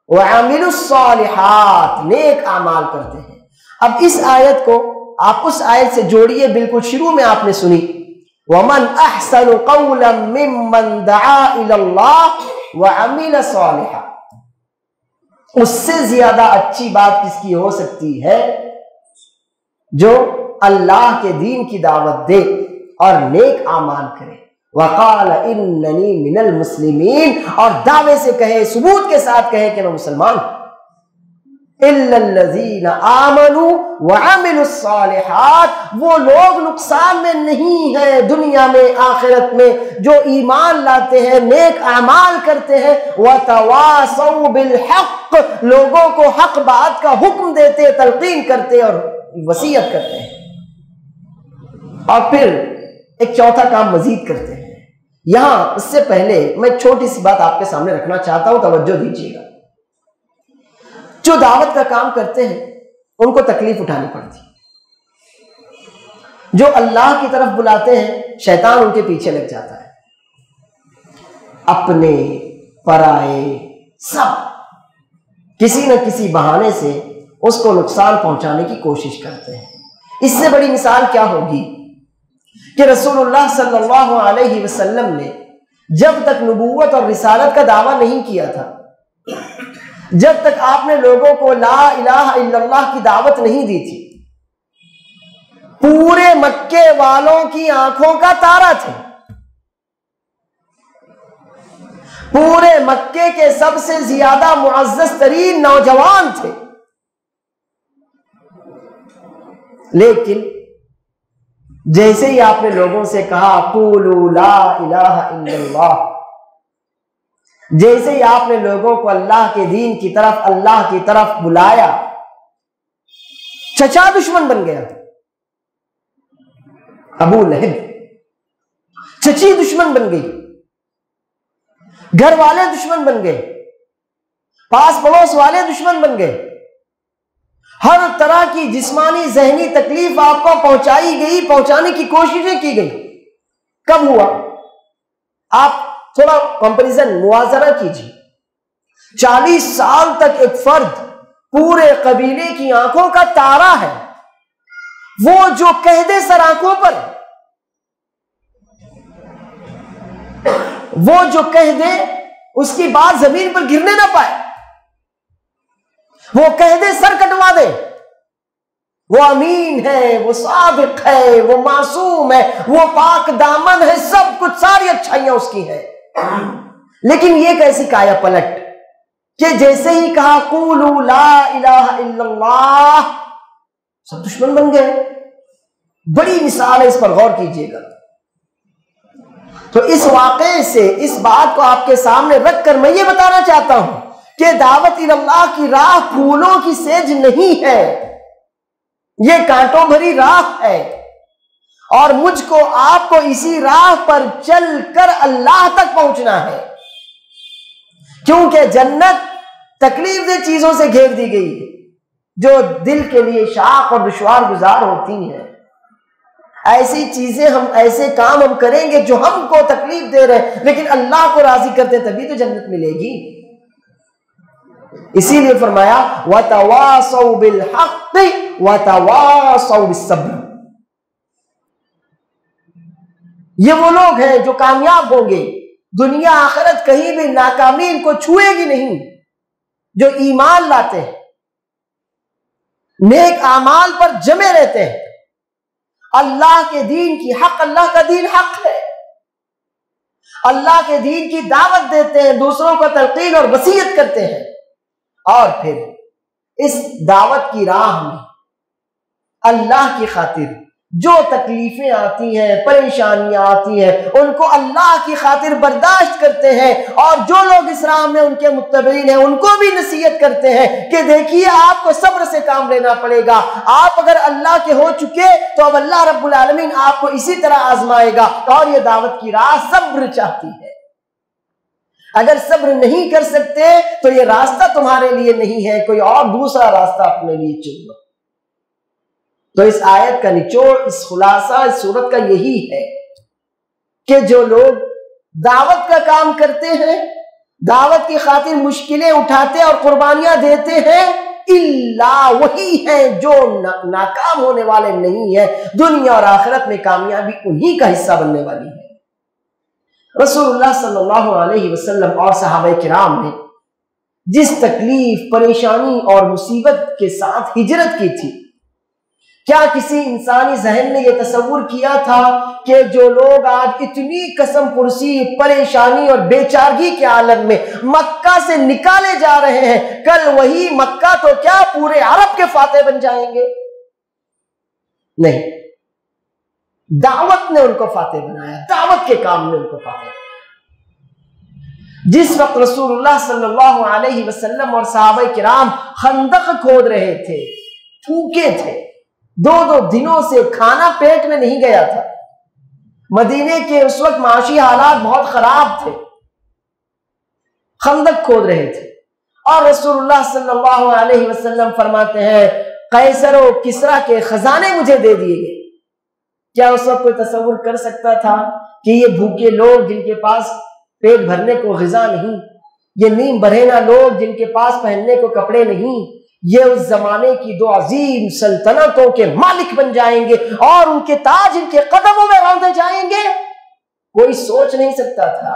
وَعَمِلُوا الصَّالِحَاتِ نیک اعمال کرتے ہیں۔ اب اس آیت کو آپ اس آیت سے جوڑیے، بالکل شروع میں آپ نے سنی وَمَنْ أَحْسَنُ قَوْلًا مِّمَّنْ دَعَا إِلَى اللَّهِ وَعَمِلَ صَالِحًا، اس سے زیادہ اچھی بات کس کی ہو سکتی ہے جو اللہ کے دین کی دعوت دے اور نیک اعمال کرے۔ وقال اننی من المسلمین، اور دعوے سے کہے، ثبوت کے ساتھ کہے کہ میں مسلمان ہوں۔ الا الذین آمنوا وعملوا الصالحات، وہ لوگ نقصان میں نہیں ہیں دنیا میں آخرت میں جو ایمان لاتے ہیں، نیک اعمال کرتے ہیں، وتواصوا بالحق، لوگوں کو حق بات کا حکم دیتے، تلقین کرتے اور وصیت کرتے ہیں۔ اور پھر ایک چوتھا کام مزید کرتے ہیں۔ یہاں اس سے پہلے میں ایک چھوٹی سی بات آپ کے سامنے رکھنا چاہتا ہوں، توجہ دیجیے گا۔ جو دعوت کا کام کرتے ہیں ان کو تکلیف اٹھانی پڑتی ہے، جو اللہ کی طرف بلاتے ہیں شیطان ان کے پیچھے لگ جاتا ہے، اپنے پرائے سب کسی نہ کسی بہانے سے اس کو نقصان پہنچانے کی کوشش کرتے ہیں۔ اس سے بڑی مثال کیا ہوگی کہ رسول اللہ صلی اللہ علیہ وسلم نے جب تک نبوت اور رسالت کا دعویٰ نہیں کیا تھا، جب تک آپ نے لوگوں کو لا الہ الا اللہ کی دعوت نہیں دی تھی، پورے مکے والوں کی آنکھوں کا تارا تھے، پورے مکے کے سب سے زیادہ معزز ترین نوجوان تھے، لیکن جیسے ہی آپ نے لوگوں سے کہا قولوا لا الہ الا اللہ، جیسے ہی آپ نے لوگوں کو اللہ کے دین کی طرف، اللہ کی طرف بلایا، چچا دشمن بن گیا، ابو لہب، چچی دشمن بن گئی، گھر والے دشمن بن گئے، پاس پڑوس والے دشمن بن گئے، ہر طرح کی جسمانی ذہنی تکلیف آپ کو پہنچائی گئی، پہنچانے کی کوششیں کی گئی۔ کب ہوا؟ آپ تھوڑا کمپیریزن، موازنہ کیجیے۔ 40 سال تک ایک فرد پورے قبیلے کی آنکھوں کا تارا ہے، وہ جو کہہ دے سر آنکھوں پر، وہ جو کہہ دے اس کی بات زمین پر گرنے نہ پائے، وہ کہہ دے سر کٹوا دے، وہ امین ہے، وہ صادق ہے، وہ معصوم ہے، وہ پاک دامن ہے، سب کچھ، ساری اچھائیاں اس کی ہیں، لیکن یہ کیسی کایا پلٹ کہ جیسے ہی کہا قولوا لا الہ الا اللہ، سب دشمن بن گئے۔ بڑی مثال ہے، اس پر غور کیجئے گا۔ تو اس واقعے سے اس بات کو آپ کے سامنے رکھ کر میں یہ بتانا چاہتا ہوں کہ دعوت اللہ کی راہ پھولوں کی سیج نہیں ہے، یہ کانٹوں بھری راہ ہے، اور مجھ کو آپ کو اسی راہ پر چل کر اللہ تک پہنچنا ہے، کیونکہ جنت تکلیف دہ چیزوں سے گھیر دی گئی ہے جو دل کے لیے شاق اور دشوار گزار ہوتی ہیں۔ ایسی چیزیں ایسے کام ہم کریں گے جو ہم کو تکلیف دے رہے ہیں، لیکن اللہ کو راضی کرتے تبھی تو جنت ملے گی۔ اسی لیے فرمایا وَتَوَاصَوْا بِالْحَقِّ وَتَوَاصَوْا بِالصَّبْرِ، یہ وہ لوگ ہیں جو کامیاب ہوں گے، دنیا آخرت کہیں بھی ناکامی ان کو چھوئے گی نہیں، جو ایمان لاتے ہیں، نیک اعمال پر جمے رہتے ہیں، اللہ کے دین کی حق، اللہ کا دین حق ہے، اللہ کے دین کی دعوت دیتے ہیں، دوسروں کو تلقین اور وصیت کرتے ہیں، اور پھر اس دعوت کی راہ میں اللہ کی خاطر جو تکلیفیں آتی ہیں، پریشانیاں آتی ہیں، ان کو اللہ کی خاطر برداشت کرتے ہیں، اور جو لوگ اس راہ میں ان کے متبعین ہیں ان کو بھی نصیحت کرتے ہیں کہ دیکھیے آپ کو صبر سے کام لینا پڑے گا، آپ اگر اللہ کے ہو چکے تو اب اللہ رب العالمین آپ کو اسی طرح آزمائے گا، اور یہ دعوت کی راہ صبر چاہتی ہے۔ اگر صبر نہیں کر سکتے تو یہ راستہ تمہارے لیے نہیں ہے، کوئی اور دوسرا راستہ اپنے لیے چن لو۔ تو اس آیت کا نچوڑ، اس خلاصہ اس سورت کا یہی ہے کہ جو لوگ دعوت کا کام کرتے ہیں، دعوت کی خاطر مشکلیں اٹھاتے اور قربانیاں دیتے ہیں اللہ وہی ہیں جو ناکام ہونے والے نہیں ہیں، دنیا اور آخرت میں کامیابی انہی کا حصہ بننے والی ہے۔ رسول اللہ صلی اللہ علیہ وسلم اور صحابہ کرام نے جس تکلیف، پریشانی اور مصیبت کے ساتھ ہجرت کی تھی، کیا کسی انسانی ذہن نے یہ تصور کیا تھا کہ جو لوگ آج اتنی قسم پرسی، پریشانی اور بے چارگی کے عالم میں مکہ سے نکالے جا رہے ہیں، کل وہی مکہ تو کیا پورے عرب کے فاتح بن جائیں گے؟ نہیں، دعوت نے ان کو فاتح بنایا، دعوت کے کام نے ان کو فاتح بنایا۔ جس وقت رسول اللہ صلی اللہ علیہ وسلم اور صحابہ کرام خندق کھود رہے تھے، بھوکے تھے، 2 دنوں سے کھانا پیٹ میں نہیں گیا تھا، مدینے کے اس وقت معاشی حالات بہت خراب تھے، خندق کھود رہے تھے، اور رسول اللہ صلی اللہ علیہ وسلم فرماتے ہیں قیصر و کسریٰ کے خزانے مجھے دے دیے گئے۔ کیا اس وقت کوئی تصور کر سکتا تھا کہ یہ بھوکے لوگ جن کے پاس پیٹ بھرنے کو غذا نہیں، یہ نیم برہنہ لوگ جن کے پاس پہننے کو کپڑے نہیں، یہ اس زمانے کی 2 عظیم سلطنتوں کے مالک بن جائیں گے اور ان کے تاج ان کے قدموں میں روندے جائیں گے؟ کوئی سوچ نہیں سکتا تھا۔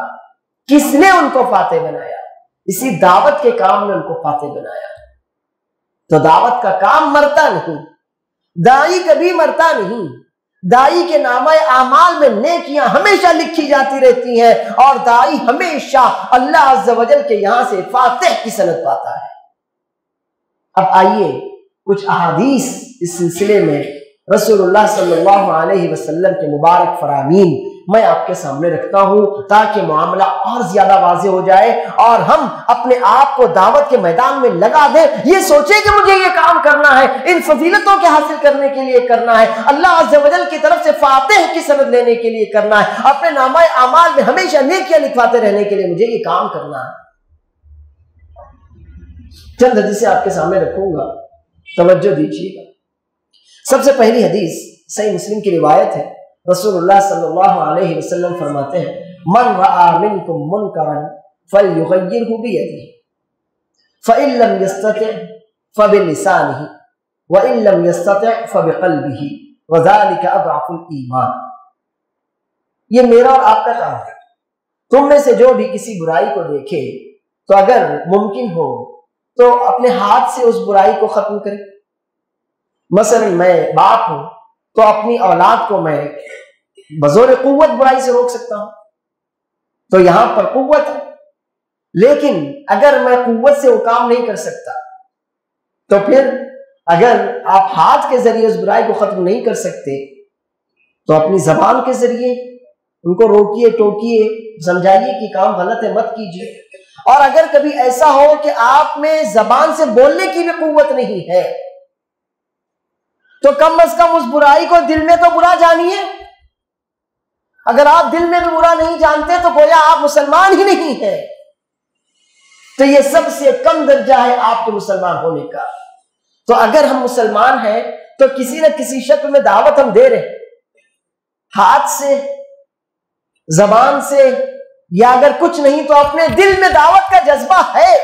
کس نے ان کو فاتح بنایا؟ اسی دعوت کے کام نے ان کو فاتح بنایا۔ تو دعوت کا کام مرتا نہیں، داعی کبھی مرتا نہیں، داعی کے نامہ اعمال میں نیکیاں ہمیشہ لکھی جاتی رہتی ہیں، اور داعی ہمیشہ اللہ عز و جل کے یہاں سے فاتح کی سند پاتا ہے۔ اب آئیے کچھ احادیث اس سلسلے میں رسول اللہ صلی اللہ علیہ وسلم کے مبارک فرامین میں آپ کے سامنے رکھتا ہوں تاکہ معاملہ اور زیادہ واضح ہو جائے اور ہم اپنے آپ کو دعوت کے میدان میں لگا دیں، یہ سوچیں کہ مجھے یہ کام کرنا ہے، ان فضیلتوں کے حاصل کرنے کے لیے کرنا ہے، اللہ عز و جل کی طرف سے فاتح کی سند لینے کے لیے کرنا ہے، اپنے نامہ اعمال میں ہمیشہ نیکیاں لکھواتے رہنے کے لیے مجھے یہ کام کرنا ہے۔ چند حدیثیں آپ کے سامنے رکھوں گا، توجہ دیجیے گا۔ سب سے پہلی حدیث صحیح مسلم کی روایت ہے، رسول اللہ صلی اللہ علیہ وسلم فرماتے ہیں من رأى منکم منکرا فلیغیرہ بیدہ فإن لم یستطع فبلسانہ وإن لم یستطع فبقلبہ وذلک اضعف الایمان۔ یہ میرا اور آپ کا کام ہے، تم میں سے جو بھی کسی برائی کو دیکھے تو اگر ممکن ہو تو اپنے ہاتھ سے اس برائی کو ختم کرے۔ مثلا میں باپ ہوں تو اپنی اولاد کو میں بزور قوت برائی سے روک سکتا ہوں، تو یہاں پر قوت ہے، لیکن اگر میں قوت سے وہ کام نہیں کر سکتا تو پھر اگر آپ ہاتھ کے ذریعے اس برائی کو ختم نہیں کر سکتے تو اپنی زبان کے ذریعے ان کو روکیے، ٹوکیے، سمجھائیے کہ کام غلط ہے، مت کیجیے۔ اور اگر کبھی ایسا ہو کہ آپ میں زبان سے بولنے کی بھی قوت نہیں ہے تو کم از کم اس برائی کو دل میں تو برا جانیے۔ اگر آپ دل میں بھی برا نہیں جانتے تو گویا آپ مسلمان ہی نہیں ہیں، تو یہ سب سے کم درجہ ہے آپ کے مسلمان ہونے کا۔ تو اگر ہم مسلمان ہیں تو کسی نہ کسی شکل میں دعوت ہم دے رہے ہیں، ہاتھ سے، زبان سے، یا اگر کچھ نہیں تو اپنے دل میں دعوت کا جذبہ ہے،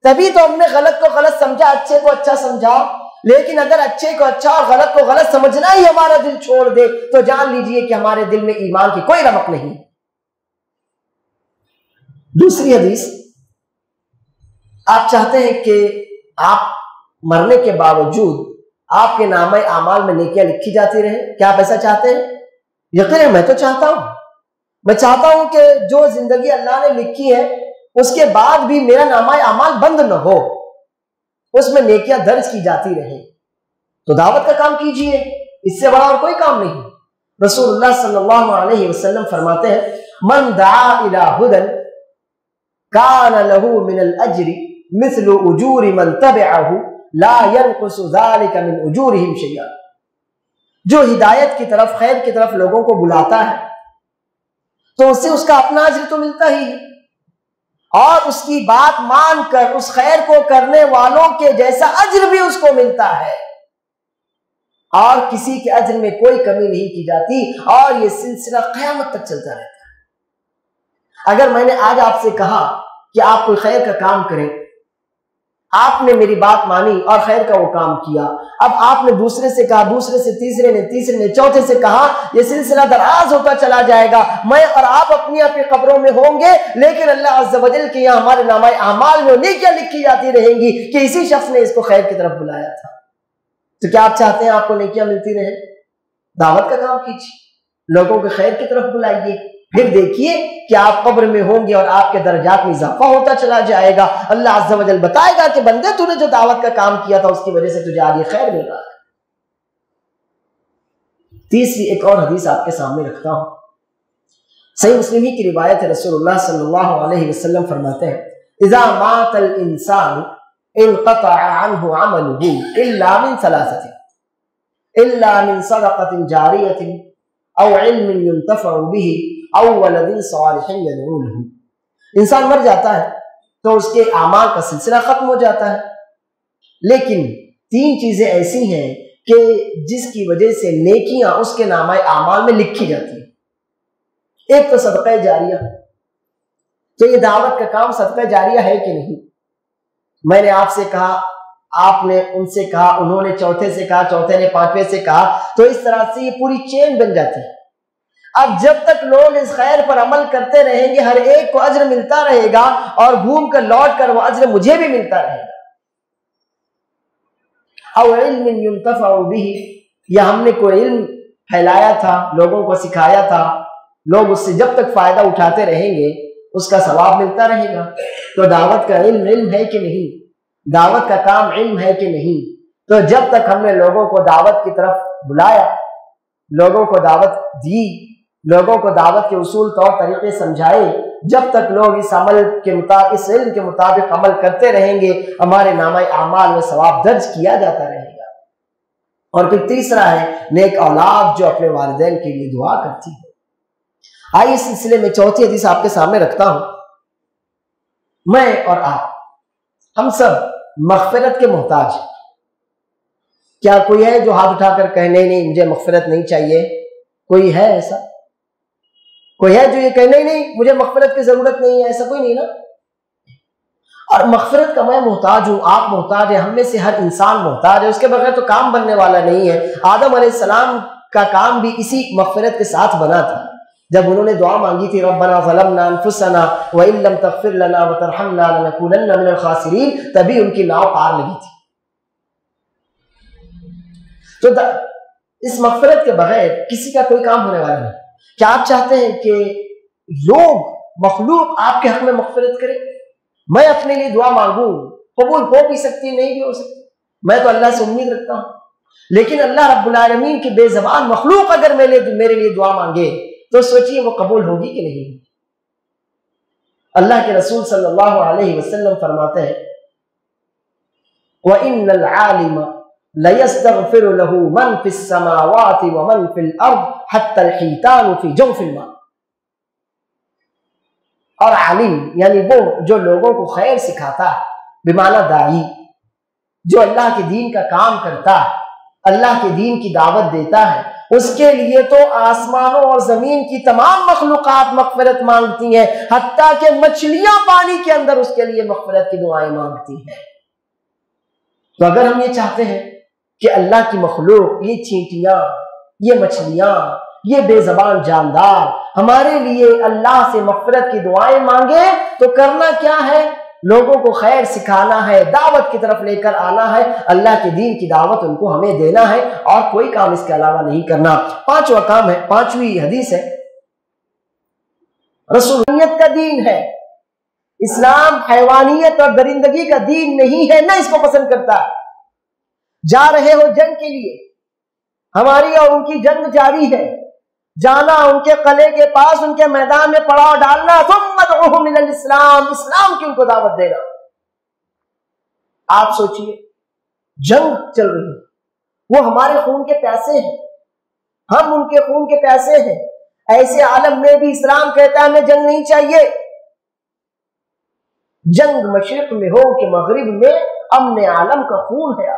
تبھی تو ہم نے غلط کو غلط سمجھا، اچھے کو اچھا سمجھا۔ لیکن اگر اچھے کو اچھا اور غلط کو غلط سمجھنا ہی ہمارا دل چھوڑ دے تو جان لیجئے کہ ہمارے دل میں ایمان کی کوئی رمق نہیں۔ دوسری حدیث، آپ چاہتے ہیں کہ آپ مرنے کے باوجود آپ کے نامہ اعمال میں نیکیاں لکھی جاتی رہیں؟ کیا آپ ایسا چاہتے ہیں؟ یقیناً میں تو چاہتا ہوں۔ میں چاہتا ہوں کہ جو زندگی اللہ نے لکھی ہے اس کے بعد بھی میرا نامہ اعمال بند نہ ہو، اس میں نیکیاں درج کی جاتی رہیں۔ تو دعوت کا کام کیجئے، اس سے بڑا اور کوئی کام نہیں۔ رسول اللہ صلی اللہ علیہ وسلم فرماتے ہیں من دعا الی ہدی کان لہ من الاجر مثل اجور من تبعہ لا ينقص ذلك من اجورهم شیئا۔ جو ہدایت کی طرف، خیر کی طرف لوگوں کو بلاتا ہے تو اس سے اس کا اپنا اجر تو ملتا ہی ہے، اور اس کی بات مان کر اس خیر کو کرنے والوں کے جیسا اجر بھی اس کو ملتا ہے، اور کسی کے اجر میں کوئی کمی نہیں کی جاتی، اور یہ سلسلہ قیامت تک چلتا رہتا ہے۔ اگر میں نے آج آپ سے کہا کہ آپ کوئی خیر کا کام کریں، آپ نے میری بات مانی اور خیر کا وہ کام کیا، اب آپ نے دوسرے سے کہا، دوسرے سے تیسرے نے، تیسرے نے چوتھے سے کہا، یہ سلسلہ دراز ہوتا چلا جائے گا، میں اور آپ اپنی اپنی قبروں میں ہوں گے، لیکن اللہ عز و جل کے یہاں ہمارے نامہ اعمال میں نیکیاں لکھی جاتی رہیں گی کہ اسی شخص نے اس کو خیر کی طرف بلایا تھا۔ تو کیا آپ چاہتے ہیں آپ کو نیکیاں ملتی رہیں؟ دعوت کا کام کیجیے، لوگوں کو خیر کی طرف بلائیے، پھر دیکھیے کہ آپ قبر میں ہوں گے اور آپ کے درجات میں اضافہ ہوتا چلا جائے گا۔ اللہ عز و جل بتائے گا کہ بندے تو نے جو دعوت کا کام کیا تھا اس کی وجہ سے تجھے آج یہ خیر مل رہا ہے۔ تیسری ایک اور حدیث آپ کے سامنے رکھتا ہوں، صحیح مسلم کی روایت ہے، رسول اللہ صلی اللہ علیہ وسلم فرماتے ہیں اذا مات الانسان انقطع عنه عمله الا من ثلاثه الا من صدقة جارية او علم ينتفع به او ولد صالح يدعو له۔ انسان مر جاتا ہے تو اس کے اعمال کا سلسلہ ختم ہو جاتا ہے، لیکن تین چیزیں ایسی ہیں کہ جس کی وجہ سے نیکیاں اس کے نامہ اعمال میں لکھی جاتی ہیں۔ ایک تو صدقہ جاریہ، تو یہ دعوت کا کام صدقہ جاریہ ہے کہ نہیں؟ میں نے آپ سے کہا، آپ نے ان سے کہا، انہوں نے چوتھے سے کہا، چوتھے نے پانچویں سے کہا، تو اس طرح سے یہ پوری چین بن جاتی ہے۔ اب جب تک لوگ اس خیر پر عمل کرتے رہیں گے، ہر ایک کو اجر ملتا رہے گا اور گھوم کر لوٹ کر وہ اجر مجھے بھی ملتا رہے گا۔ او علم ينتفع به، یا ہم نے کوئی علم پھیلایا تھا، لوگوں کو سکھایا تھا، لوگ اس سے جب تک فائدہ اٹھاتے رہیں گے اس کا ثواب ملتا رہے گا۔ تو دعوت کا علم ہے کہ نہیں؟ دعوت کا کام علم ہے کہ نہیں؟ تو جب تک ہم نے لوگوں کو دعوت کی طرف بلایا، لوگوں کو دعوت دی، لوگوں کو دعوت کے اصول طور طریقے سمجھائے، جب تک لوگ اس عمل کے مطابق، اس علم کے مطابق عمل کرتے رہیں گے، ہمارے نامہ اعمال میں ثواب درج کیا جاتا رہے گا۔ اور پھر تیسرا ہے نیک اولاد جو اپنے والدین کے لیے دعا کرتی ہے۔ آئیے اس سلسلے میں چوتھی حدیث آپ کے سامنے رکھتا ہوں۔ میں اور آپ ہم سب مغفرت کے محتاج ہیں۔ کیا کوئی ہے جو ہاتھ اٹھا کر کہے نہیں نہیں مجھے مغفرت نہیں چاہیے؟ کوئی ہے ایسا؟ کوئی ہے جو یہ کہے نہیں نہیں مجھے مغفرت کی ضرورت نہیں ہے؟ ایسا کوئی نہیں نا۔ اور مغفرت کا میں محتاج ہوں، آپ محتاج ہیں، ہم میں سے ہر انسان محتاج ہے، اس کے بغیر تو کام بننے والا نہیں ہے۔ آدم علیہ السلام کا کام بھی اسی مغفرت کے ساتھ بنا تھا۔ جب انہوں نے دعا مانگی تھی ربنا ظلمنا انفسنا وان لم تغفر لنا وترحمنا لنكونن من الخاسرین، تبھی ان کی ناؤ پار لگی تھی۔ تو اس مغفرت کے بغیر کسی کا کوئی کام ہونے والا نہیں۔ کیا آپ چاہتے ہیں کہ لوگ، مخلوق آپ کے حق میں مغفرت کرے؟ میں اپنے لیے دعا مانگوں، قبول ہو بھی سکتی نہیں بھی ہو سکتی، میں تو اللہ سے امید رکھتا ہوں، لیکن اللہ رب العالمین کی بے زبان مخلوق اگر میرے لیے دعا مانگے تو سوچئے وہ قبول ہوگی کہ نہیں؟ اللہ کے رسول صلی اللہ علیہ وسلم فرماتے ہیں وَإِنَّ الْعَالِمَ لَيَسْتَغْفِرُ لَهُ مَنْ فِي السَّمَاوَاتِ وَمَنْ فِي الْأَرْضِ حَتَّى الْحِيتَانُ فِي جَوْفِ الْمَاءِ۔ اور عالم یعنی وہ جو لوگوں کو خیر سکھاتا ہے، بمعنی داعی، جو اللہ کے دین کا کام کرتا ہے، اللہ کے دین کی دعوت دیتا ہے، اس کے لیے تو آسمانوں اور زمین کی تمام مخلوقات مغفرت مانگتی ہیں، حتیٰ کہ مچھلیاں پانی کے اندر اس کے لیے مغفرت کی دعائیں مانگتی ہیں۔ تو اگر ہم یہ چاہتے ہیں کہ اللہ کی مخلوق، یہ چینٹیاں، یہ مچھلیاں، یہ بے زبان جاندار ہمارے لیے اللہ سے مغفرت کی دعائیں مانگے، تو کرنا کیا ہے؟ لوگوں کو خیر سکھانا ہے، دعوت کی طرف لے کر آنا ہے، اللہ کے دین کی دعوت ان کو ہمیں دینا ہے، اور کوئی کام اس کے علاوہ نہیں کرنا۔ پانچواں کام ہے، پانچویں حدیث ہے، رسولیت کا دین ہے۔ اسلام حیوانیت اور درندگی کا دین نہیں ہے، نہ اس کو پسند کرتا ہے۔ جا رہے ہو جنگ کے لیے، ہماری اور ان کی جنگ جاری ہے، جانا ان کے قلعے کے پاس، ان کے میدان میں پڑاؤ ڈالنا، ثم ادعوهم الى الاسلام، اسلام کی ان کو دعوت دینا۔ آپ سوچئے جنگ چل رہی ہے، وہ ہمارے خون کے پیاسے ہیں، ہم ان کے خون کے پیاسے ہیں، ایسے عالم میں بھی اسلام کہتا ہے ہمیں جنگ نہیں چاہیے۔ جنگ مشرق میں ہو کہ مغرب میں، امن عالم کا خون ہے،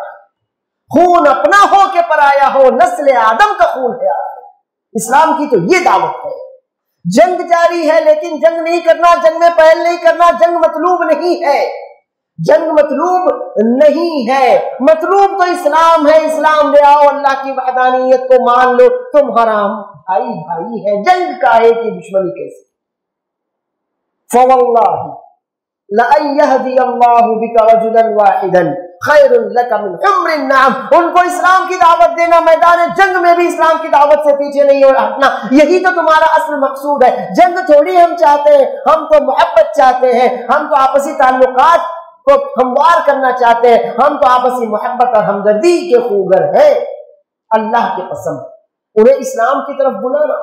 خون اپنا ہو کہ پرایا ہو، نسل آدم کا خون ہے۔ اسلام کی تو یہ دعوت ہے، جنگ جاری ہے لیکن جنگ نہیں کرنا، جنگ میں پہل نہیں کرنا، جنگ مطلوب نہیں ہے، جنگ مطلوب نہیں ہے، مطلوب تو اسلام ہے، اسلام لے آؤ، اللہ کی وحدانیت کو مان لو، تمہارا بھائی بھائی ہے، جنگ کا ہے کہ دشمنی کیسے؟ فواللہ لَأَن يَهْدِيَ اللَّهُ بِكَ رَجُلًا وَاحِدًا خَيْرٌ لَكَ مِنْ حُمْرِ النَّعَمِ۔ ان کو اسلام کی دعوت دینا، میدان جنگ میں بھی اسلام کی دعوت سے پیچھے نہیں ہٹنا، یہی تو تمہارا اصل مقصود ہے۔ جنگ تھوڑی ہم چاہتے ہیں، ہم تو محبت چاہتے ہیں، ہم تو آپسی تعلقات کو ہموار کرنا چاہتے ہیں، ہم تو آپسی محبت اور ہمدردی کے خوگر ہیں۔ اللہ کی قسم انہیں اسلام کی طرف بلانا،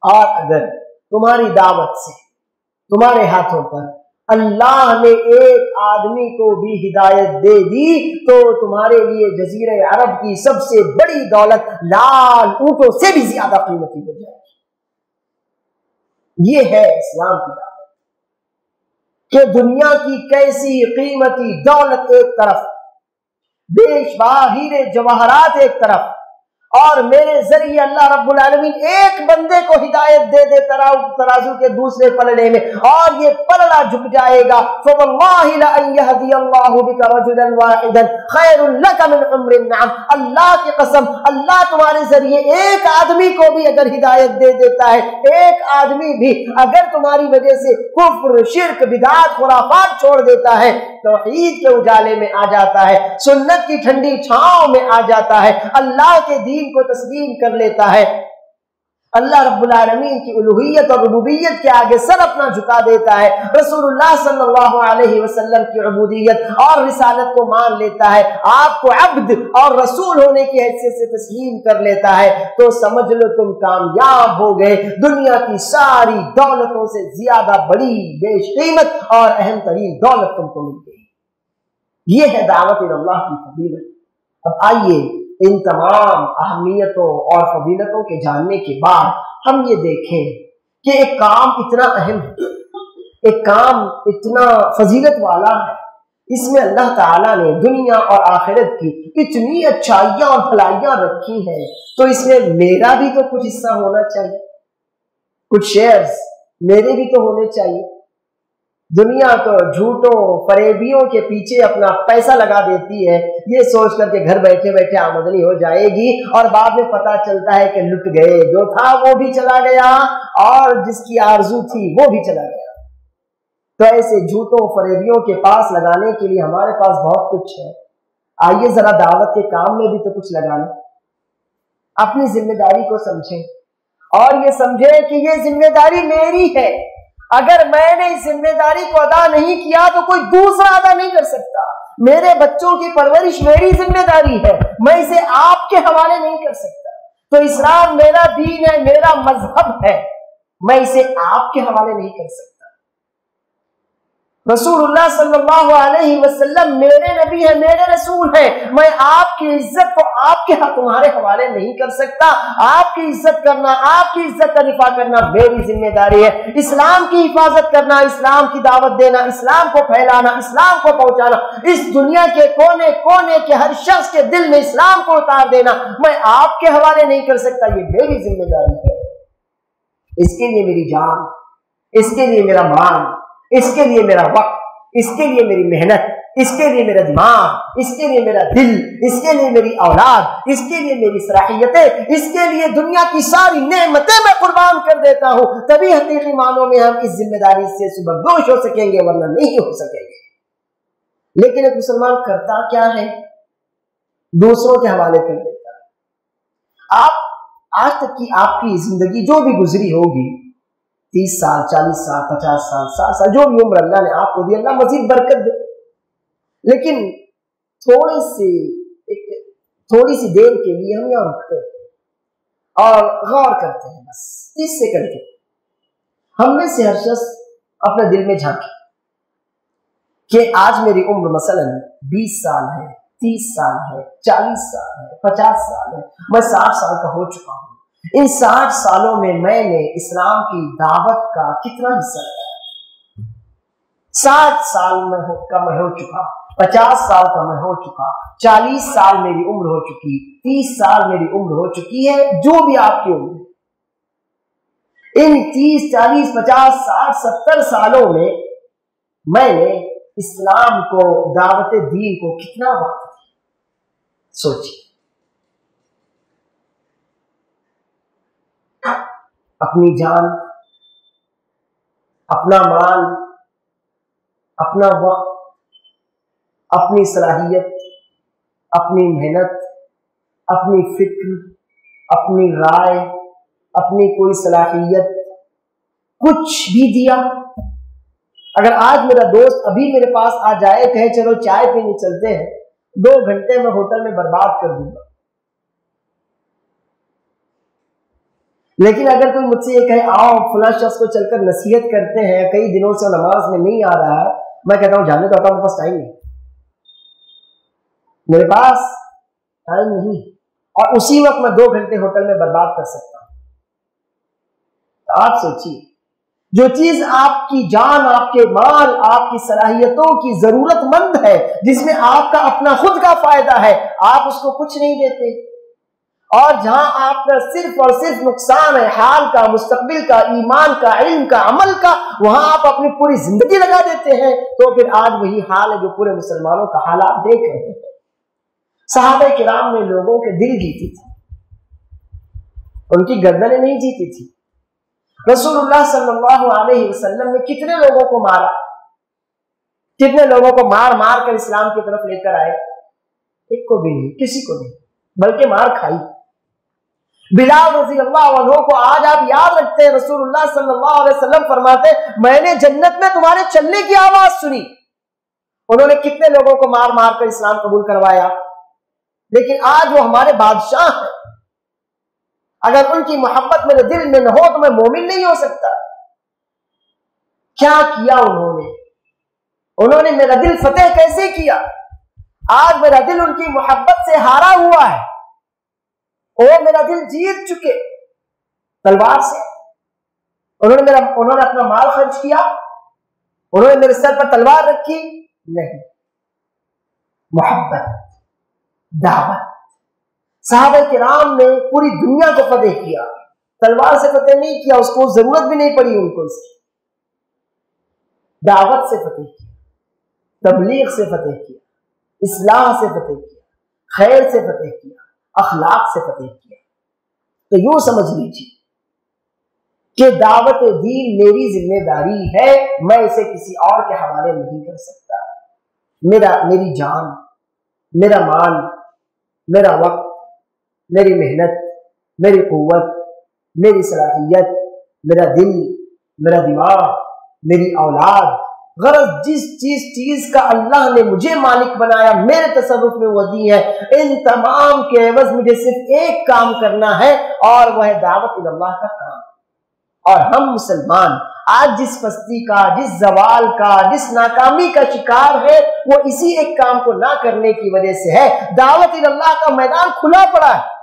اور اگر تمہاری دعوت سے تمہارے ہاتھوں پر اللہ نے ایک آدمی کو بھی ہدایت دے دی تو تمہارے لیے جزیرہ عرب کی سب سے بڑی دولت لال اونٹوں سے بھی زیادہ قیمتی ہو جائے گی۔ یہ ہے اسلام کی دعوت کہ دنیا کی کیسی قیمتی دولت ایک طرف، بے شمار ہیرے جواہرات ایک طرف، اور میرے ذریعے اللہ رب العالمین ایک بندے کو ہدایت دے دے ترازو کے دوسرے پلڑے میں، اور یہ پلڑا جھک جائے گا۔ فواللہ لَأَن يَهْدِيَ اللَّهُ بِكَ رَجُلًا وَاحِدًا خَيْرٌ لَكَ مِنْ حُمْرِ النَّعَمِ۔ اللہ کی قسم اللہ تمہارے ذریعے ایک آدمی کو بھی اگر ہدایت دے دیتا ہے، ایک آدمی بھی اگر تمہاری وجہ سے کفر، شرک، بدعات، خرافات چھوڑ دیتا ہے، توحید کے اجالے میں آ جاتا ہے، سنت کی ٹھنڈی چھاؤں میں آ جاتا ہے، اللہ کے دین کو تسلیم کر لیتا ہے، اللہ رب العالمین کی الوہیت اور ربوبیت کے آگے سر اپنا جھکا دیتا ہے، رسول اللہ صلی اللہ علیہ وسلم کی عبودیت اور رسالت کو مان لیتا ہے، آپ کو عبد اور رسول ہونے کی حیثیت سے تسلیم کر لیتا ہے، تو سمجھ لو تم کامیاب ہو گئے، دنیا کی ساری دولتوں سے زیادہ بڑی، بیش قیمت اور اہم ترین دولت تم کو مل گئی۔ یہ ہے دعوت اللہ کی فضیلت۔ اب آئیے ان تمام اہمیتوں اور فضیلتوں کے جاننے کے بعد ہم یہ دیکھیں کہ ایک کام اتنا اہم ہے، ایک کام اتنا فضیلت والا ہے، اس میں اللہ تعالیٰ نے دنیا اور آخرت کی اتنی اچھائیاں اور بھلائیاں رکھی ہیں، تو اس میں میرا بھی تو کچھ حصہ ہونا چاہیے، کچھ شیئرز میرے بھی تو ہونے چاہیے۔ دنیا تو جھوٹوں فریبیوں کے پیچھے اپنا پیسہ لگا دیتی ہے، یہ سوچ کر کے گھر بیٹھے بیٹھے آمدنی ہو جائے گی، اور بعد میں پتا چلتا ہے کہ لٹ گئے، جو تھا وہ بھی چلا گیا اور جس کی آرزو تھی وہ بھی چلا گیا۔ تو ایسے جھوٹوں فریبیوں کے پاس لگانے کے لیے ہمارے پاس بہت کچھ ہے، آئیے ذرا دعوت کے کام میں بھی تو کچھ لگا لیں، اپنی ذمہ داری کو سمجھیں اور یہ سمجھیں کہ یہ ذمہ داری میری ہے، اگر میں نے اس ذمہ داری کو ادا نہیں کیا تو کوئی دوسرا ادا نہیں کر سکتا، میرے بچوں کی پرورش میری ذمہ داری ہے، میں اسے آپ کے حوالے نہیں کر سکتا، تو اسلام میرا دین ہے، میرا مذہب ہے، میں اسے آپ کے حوالے نہیں کر سکتا۔ رسول اللہ صلی اللہ علیہ وسلم میرے نبی ہیں، میرے رسول ہیں، میں آپ کی عزت کو آپ کے تمہارے حوالے نہیں کر سکتا، آپ کی عزت کرنا، آپ کی عزت کا دفاع کرنا میری ذمہ داری ہے، اسلام کی حفاظت کرنا، اسلام کی دعوت دینا، اسلام کو پھیلانا، اسلام کو پہنچانا، اس دنیا کے کونے کونے کے ہر شخص کے دل میں اسلام کو اتار دینا میں آپ کے حوالے نہیں کر سکتا، یہ میری ذمہ داری ہے۔ اس کے لیے میری جان، اس کے لیے میرا مال، اس کے لیے میرا وقت، اس کے لیے میری محنت، اس کے لیے میرا دماغ، اس کے لیے میرا دل، اس کے لیے میری اولاد، اس کے لیے میری صلاحیتیں، اس کے لیے دنیا کی ساری نعمتیں میں قربان کر دیتا ہوں، تبھی حقیقی معنوں میں ہم اس ذمہ داری سے سبکدوش ہو سکیں گے، ورنہ نہیں ہو سکیں گے۔ لیکن ایک مسلمان کرتا کیا ہے؟ دوسروں کے حوالے کر دیتا ہے۔ آپ آج تک کی آپ کی زندگی جو بھی گزری ہوگی، 30 سال، 40 سال، 50 سال، 60 سال، جو بھی عمر اللہ نے آپ کو دی، اللہ مزید برکت دے، لیکن تھوڑی سی دیر کے لیے ہم یہاں رکتے ہیں اور غور کرتے ہیں، بس 30 سیکنڈ کے، ہم میں سے ہر شخص اپنے دل میں جھانکے کہ آج میری عمر مثلا 20 سال ہے، 30 سال ہے، 40 سال ہے، 50 سال ہے، میں 60 سال کا ہو چکا ہوں، ان 60 سالوں میں میں نے اسلام کی دعوت کا کتنا حصہ لیا؟ 60 سال کا میں ہو چکا، 50 سال کا میں ہو چکا، 40 سال میری عمر ہو چکی، 30 سال میری عمر ہو چکی ہے، جو بھی آپ کی عمر، ان 30 40 50 60 70 سالوں میں میں نے اسلام کو، دعوت دین کو کتنا وقت دیا؟ سوچیے. اپنی جان، اپنا مال، اپنا وقت، اپنی صلاحیت، اپنی محنت، اپنی فکر، اپنی رائے، اپنی کوئی صلاحیت، کچھ بھی دیا. اگر آج میرا دوست ابھی میرے پاس آ جائے، کہے چلو چائے پینے چلتے ہیں، 2 گھنٹے میں ہوٹل میں برباد کر دوں گا. لیکن اگر کوئی مجھ سے یہ کہے آؤ فلاں شخص کو چل کر نصیحت کرتے ہیں، کئی دنوں سے نماز میں نہیں آ رہا ہے، میں کہتا ہوں جانے تو آتا، میرے پاس ٹائم نہیں، میرے پاس ٹائم نہیں، اور اسی وقت میں 2 گھنٹے ہوٹل میں برباد کر سکتا ہوں. تو آپ سوچیے، جو چیز آپ کی جان، آپ کے مال، آپ کی صلاحیتوں کی ضرورت مند ہے، جس میں آپ کا اپنا خود کا فائدہ ہے، آپ اس کو کچھ نہیں دیتے. اور جہاں آپ کا صرف اور صرف نقصان ہے، حال کا، مستقبل کا، ایمان کا، علم کا، عمل کا، وہاں آپ اپنی پوری زندگی لگا دیتے ہیں. تو پھر آج وہی حال ہے جو پورے مسلمانوں کا حال آپ دیکھ رہے ہیں. صحابہ کرام نے لوگوں کے دل جیتی تھی، ان کی گردنیں نہیں جیتی تھی. رسول اللہ صلی اللہ علیہ وسلم نے کتنے لوگوں کو مارا، کتنے لوگوں کو مار مار کر اسلام کی طرف لے کر آئے؟ ایک کو بھی نہیں، کسی کو نہیں، بلکہ مار کھائی. بلال رضی اللہ عنہ کو آج آپ یاد رکھتے ہیں، رسول اللہ صلی اللہ علیہ وسلم فرماتے میں نے جنت میں تمہارے چلنے کی آواز سنی. انہوں نے کتنے لوگوں کو مار مار کر اسلام قبول کروایا. لیکن آج وہ ہمارے بادشاہ ہیں، اگر ان کی محبت میرے دل میں نہ ہو تو میں مومن نہیں ہو سکتا. کیا کیا انہوں نے میرا دل فتح کیسے کیا؟ آج میرا دل ان کی محبت سے ہارا ہوا ہے. وہ میرا دل جیت چکے تلوار سے. انہوں نے اپنا مال خرچ کیا؟ انہوں نے میرے سر پر تلوار رکھی؟ نہیں. محبت، دعوت. صحابہ کرام نے پوری دنیا کو فتح کیا، تلوار سے فتح نہیں کیا، اس کو ضرورت بھی نہیں پڑی ان کو، اس کی دعوت سے فتح کیا، تبلیغ سے فتح کیا، اصلاح سے فتح کیا، خیر سے فتح کیا، اخلاق سے فتح کیا. تو یوں سمجھ لیجیے کہ دعوت دین میری ذمہ داری ہے، میں اسے کسی اور کے حوالے نہیں کر سکتا. میری جان، میرا مال، میرا وقت، میری محنت، میری قوت، میری صلاحیت، میرا دل، میرا دماغ، میری اولاد، غرض جس چیز کا اللہ نے مجھے مالک بنایا، میرے تصرف میں وہ دی ہے، ان تمام کے عوض مجھے صرف ایک کام کرنا ہے، اور وہ ہے دعوت اللہ کا کام. اور ہم مسلمان آج جس پستی کا، جس زوال کا، جس ناکامی کا شکار ہے، وہ اسی ایک کام کو نہ کرنے کی وجہ سے ہے. دعوت اللہ کا میدان کھلا پڑا ہے،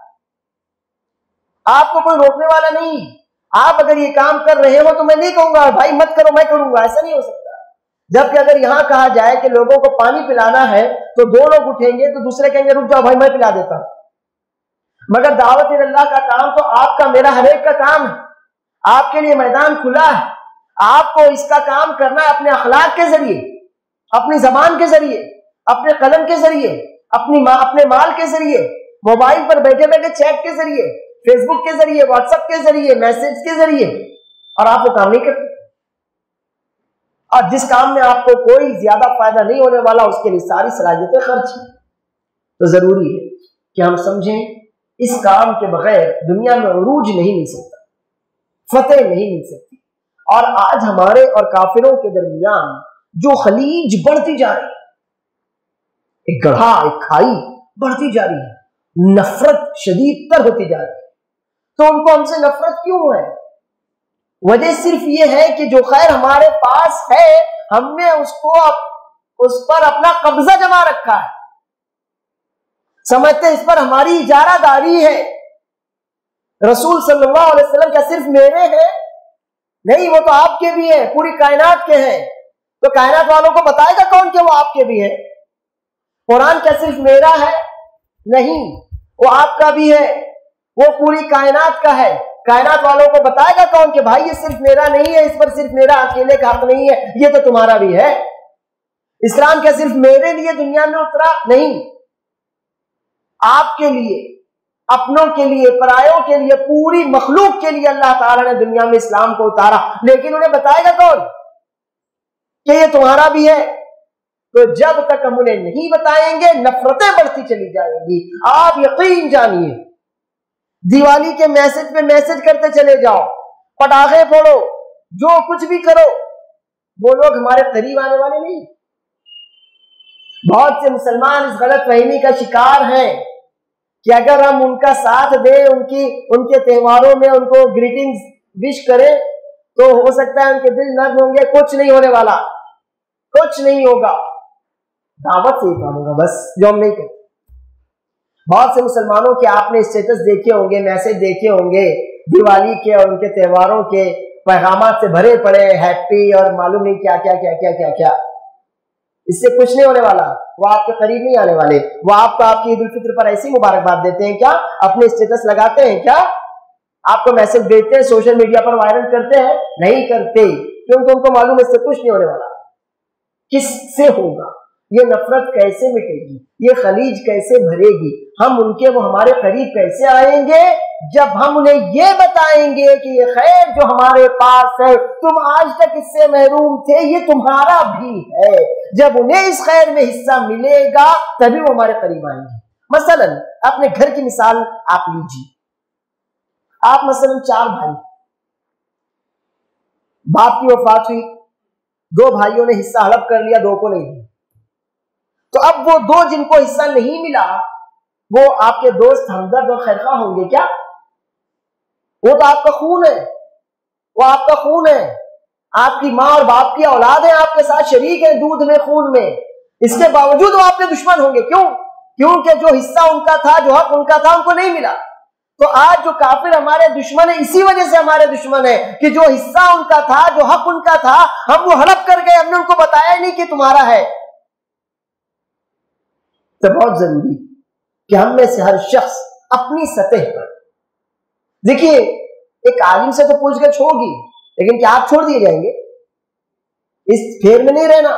آپ کو کوئی روکنے والا نہیں. آپ اگر یہ کام کر رہے ہو تو میں نہیں کہوں گا بھائی مت کرو، میں کروں گا، ایسا نہیں ہو سکتا. جبکہ اگر یہاں کہا جائے کہ لوگوں کو پانی پلانا ہے تو 2 لوگ اٹھیں گے تو دوسرے کہیں گے رک جاؤ بھائی میں پلا دیتا ہوں. مگر دعوت اللہ کا کام تو آپ کا، میرا، ہر ایک کا کام ہے. آپ کے لیے میدان کھلا ہے. آپ کو اس کا کام کرنا ہے اپنے اخلاق کے ذریعے، اپنی زبان کے ذریعے، اپنے قلم کے ذریعے، اپنے مال کے ذریعے، موبائل پر بیٹھے بیٹھے چیٹ کے ذریعے، فیس بک کے ذریعے، واٹس ایپ کے ذریعے، میسج کے ذریعے. اور آپ وہ کام نہیں کرتے. اور جس کام میں آپ کو کوئی زیادہ فائدہ نہیں ہونے والا، اس کے لیے ساری صلاحیتیں خرچ ہیں. تو ضروری ہے کہ ہم سمجھیں اس کام کے بغیر دنیا میں عروج نہیں مل سکتا، فتح نہیں مل سکتی. اور آج ہمارے اور کافروں کے درمیان جو خلیج بڑھتی جا رہی ہے، ایک گڑھا، ایک کھائی بڑھتی جا رہی ہے، نفرت شدید تر ہوتی جا رہی ہے. تو ان کو ہم سے نفرت کیوں ہے؟ وجہ صرف یہ ہے کہ جو خیر ہمارے پاس ہے، ہم نے اس پر اپنا قبضہ جما رکھا ہے، سمجھتے اس پر ہماری اجارہ داری ہے. رسول صلی اللہ علیہ وسلم کیا صرف میرے ہیں؟ نہیں، وہ تو آپ کے بھی ہیں، پوری کائنات کے ہیں. تو کائنات والوں کو بتائے گا کون کہ وہ آپ کے بھی ہیں؟ قرآن کیا صرف میرا ہے؟ نہیں، وہ آپ کا بھی ہے، وہ پوری کائنات کا ہے. کائنات والوں کو بتائے گا کون کہ بھائی یہ صرف میرا نہیں ہے، اس پر صرف میرا اکیلے کا حق نہیں ہے، یہ تو تمہارا بھی ہے۔ اسلام کیا صرف میرے لیے دنیا میں اترا؟ نہیں، آپ کے لیے، اپنوں کے لیے، پرایوں کے لیے، پوری مخلوق کے لیے اللہ تعالیٰ نے دنیا میں اسلام کو اتارا، لیکن انہیں بتائے گا کون کہ یہ تمہارا بھی ہے؟ تو جب تک ہم انہیں نہیں بتائیں گے نفرتیں بڑھتی چلی جائیں گی۔ آپ یقین جانیے، دیوالی کے میسج پہ میسج کرتے چلے جاؤ، پٹاخے پھوڑو، جو کچھ بھی کرو، وہ لوگ ہمارے قریب آنے والے نہیں۔ بہت سے مسلمان اس غلط فہمی کا شکار ہیں کہ اگر ہم ان کا ساتھ دیں، ان کے تہواروں میں ان کو گریٹنگز وش کریں تو ہو سکتا ہے ان کے دل نرم ہوں گے۔ کچھ نہیں ہونے والا، کچھ نہیں ہوگا، دعوت سے ہی کام ہوگا بس، جو ہم نہیں کرتے۔ بہت سے مسلمانوں کے آپ نے اسٹیٹس دیکھے ہوں گے، میسج دیکھے ہوں گے، دیوالی کے اور ان کے تہواروں کے پیغامات سے بھرے پڑے، ہیپی اور معلوم نہیں کیا کیا کیا کیا کیا کیا۔ اس سے کچھ نہیں ہونے والا، وہ آپ کے قریب نہیں آنے والے۔ وہ آپ کو آپ کی عید الفطر پر ایسی مبارکباد دیتے ہیں کیا؟ اپنے اسٹیٹس لگاتے ہیں کیا؟ آپ کو میسج دیتے ہیں، سوشل میڈیا پر وائرل کرتے ہیں؟ نہیں کرتے، کیونکہ ان کو معلوم ہے اس سے کچھ نہیں ہونے والا۔ کس سے ہوگا؟ یہ نفرت کیسے مٹے گی؟ یہ خلیج کیسے بھرے گی؟ ہم ان کے، وہ ہمارے قریب کیسے آئیں گے؟ جب ہم انہیں یہ بتائیں گے کہ یہ خیر جو ہمارے پاس ہے، تم آج تک اس سے محروم تھے، یہ تمہارا بھی ہے۔ جب انہیں اس خیر میں حصہ ملے گا تبھی وہ ہمارے قریب آئیں گے۔ مثلا اپنے گھر کی مثال آپ لیجیے، آپ مثلا 4 بھائی، باپ کی وفات ہوئی، 2 بھائیوں نے حصہ ہڑپ کر لیا، 2 کو نہیں دیا، تو اب وہ 2 جن کو حصہ نہیں ملا وہ آپ کے دوست ہمدرد اور خیرخواہ ہوں گے کیا؟ وہ تو آپ کا خون ہے، وہ آپ کا خون ہے، آپ کی ماں اور باپ کی اولاد ہے، آپ کے ساتھ شریک ہے دودھ میں خون میں، اس کے باوجود وہ آپ کے دشمن ہوں گے۔ کیوں؟ کیونکہ جو حصہ ان کا تھا، جو حق ان کا تھا، ان کو نہیں ملا۔ تو آج جو کافر ہمارے دشمن ہے، اسی وجہ سے ہمارے دشمن ہے کہ جو حصہ ان کا تھا، جو حق ان کا تھا، ہم وہ ہڑپ کر گئے، ہم نے ان کو بتایا ہی نہیں کہ تمہارا ہے۔ تو بہت ضروری کہ ہم میں سے ہر شخص اپنی سطح پر، دیکھیے ایک عالم سے تو پوچھ گچھ ہوگی، لیکن کیا آپ چھوڑ دیے جائیں گے؟ اس پھیر میں نہیں رہنا۔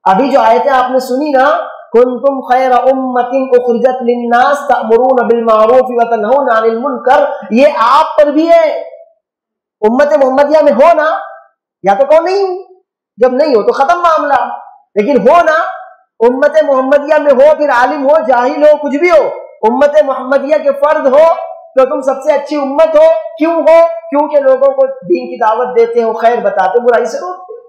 ابھی جو آیتیں آپ نے سنی نا، کنتم خیر امۃ اخرجت للناس تأمرون بالمعروف وتنہون عن المنکر، یہ آپ پر بھی ہے۔ امت محمدیہ میں ہو نا، یا تو کہو نہیں ہوں، جب نہیں ہو تو ختم معاملہ، لیکن ہو نا، امت محمدیہ میں ہو، پھر عالم ہو، جاہل ہو، کچھ بھی ہو، امت محمدیہ کے فرد ہو تو تم سب سے اچھی امت ہو۔ کیوں ہو؟ کیونکہ لوگوں کو دین کی دعوت دیتے ہو، خیر بتاتے ہو، برائی سے روکتے ہو۔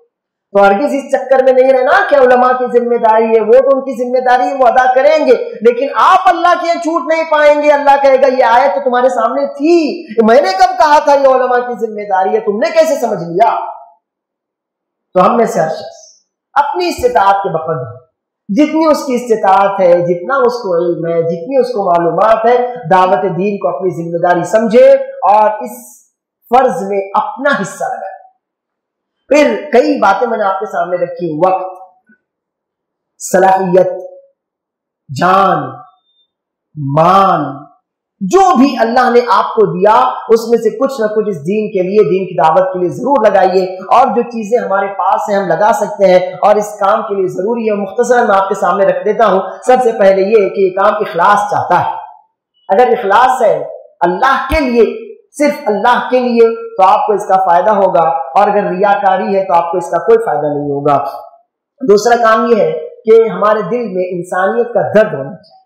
تو ہرگز اس چکر میں نہیں رہنا کہ علماء کی ذمہ داری ہے، وہ تو ان کی ذمہ داری ہے، وہ ادا کریں گے، لیکن آپ اللہ کے چھوٹ نہیں پائیں گے۔ اللہ کہے گا یہ آیت تو تمہارے سامنے تھی، میں نے کب کہا تھا یہ علماء کی ذمہ داری ہے، تم نے کیسے سمجھ لیا؟ تو ہم میں سے ہر شخص اپنی استطاعت کے بقدر، جتنی اس کی استطاعت ہے، جتنا اس کو علم ہے، جتنی اس کو معلومات ہے، دعوت دین کو اپنی ذمہ داری سمجھے اور اس فرض میں اپنا حصہ لگائے۔ پھر کئی باتیں میں نے آپ کے سامنے رکھی، وقت، صلاحیت، جان، مان، جو بھی اللہ نے آپ کو دیا اس میں سے کچھ نہ کچھ اس دین کے لیے، دین کی دعوت کے لیے ضرور لگائیے، اور جو چیزیں ہمارے پاس ہیں ہم لگا سکتے ہیں اور اس کام کے لیے ضروری ہے، مختصراً میں آپ کے سامنے رکھ دیتا ہوں۔ سب سے پہلے یہ کہ یہ کام اخلاص چاہتا ہے۔ اگر اخلاص ہے اللہ کے لیے، صرف اللہ کے لیے، تو آپ کو اس کا فائدہ ہوگا، اور اگر ریاکاری ہے تو آپ کو اس کا کوئی فائدہ نہیں ہوگا۔ دوسرا کام یہ ہے کہ ہمارے دل میں انسانیت کا درد ہونا چاہیے۔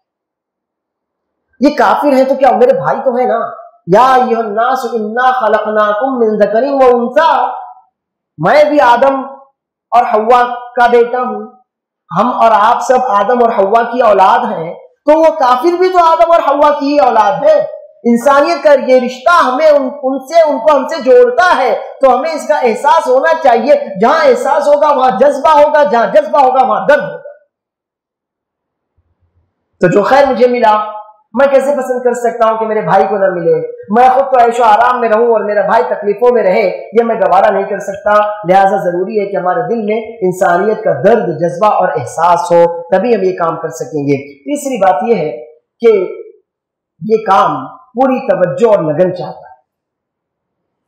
یہ کافر ہیں تو کیا میرے بھائی تو ہیں نا، یا ایھا الناس انا خلقناکم من ذکر و انثی، میں بھی آدم اور حوا کا بیٹا ہوں، ہم اور آپ سب آدم اور حوا کی اولاد ہیں، تو وہ کافر بھی تو آدم اور حوا کی ہی اولاد ہے۔ انسانیت کا یہ رشتہ ہمیں ان کو ہم سے جوڑتا ہے، تو ہمیں اس کا احساس ہونا چاہیے۔ جہاں احساس ہوگا وہاں جذبہ ہوگا، جہاں جذبہ ہوگا وہاں درد ہوگا۔ تو جو خیر مجھے ملا میں کیسے پسند کر سکتا ہوں کہ میرے بھائی کو نہ ملے؟ میں خود تو عیش و آرام میں رہوں اور میرا بھائی تکلیفوں میں رہے، یہ میں گوارا نہیں کر سکتا۔ لہٰذا ضروری ہے کہ ہمارے دل میں انسانیت کا درد، جذبہ اور احساس ہو، تبھی ہم یہ کام کر سکیں گے۔ تیسری بات یہ ہے کہ یہ کام پوری توجہ اور لگن چاہتا ہے۔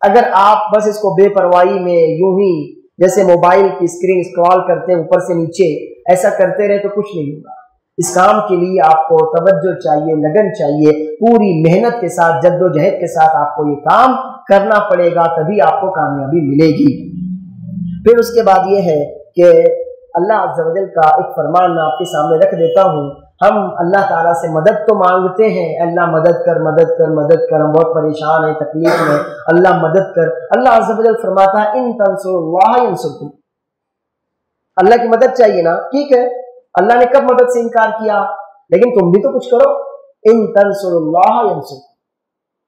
اگر آپ بس اس کو بے پرواہی میں یوں ہی جیسے موبائل کی اسکرین اسکرال کرتے ہیں اوپر سے نیچے ایسا کرتے رہے تو کچھ نہیں ہوگا۔ اس کام کے لیے آپ کو توجہ چاہیے، لگن چاہیے، پوری محنت کے ساتھ جد و جہد کے ساتھ آپ کو یہ کام کرنا پڑے گا، تبھی آپ کو کامیابی ملے گی۔ پھر اس کے بعد یہ ہے کہ اللہ عز و جل کا ایک فرمان میں آپ کے سامنے رکھ دیتا ہوں۔ ہم اللہ تعالیٰ سے مدد تو مانگتے ہیں، اللہ مدد کر مدد کر مدد کر، ہم بہت پریشان ہیں، تکلیف میں، اللہ مدد کر۔ اللہ عز و جل فرماتا ہے ان تنصروا اللہ ینصرکم، اللہ کی مدد چاہیے نا، ٹھیک ہے، اللہ نے کب مدد سے انکار کیا، لیکن تم بھی تو کچھ کرو۔ ان تنصروا اللہ ینصرکم،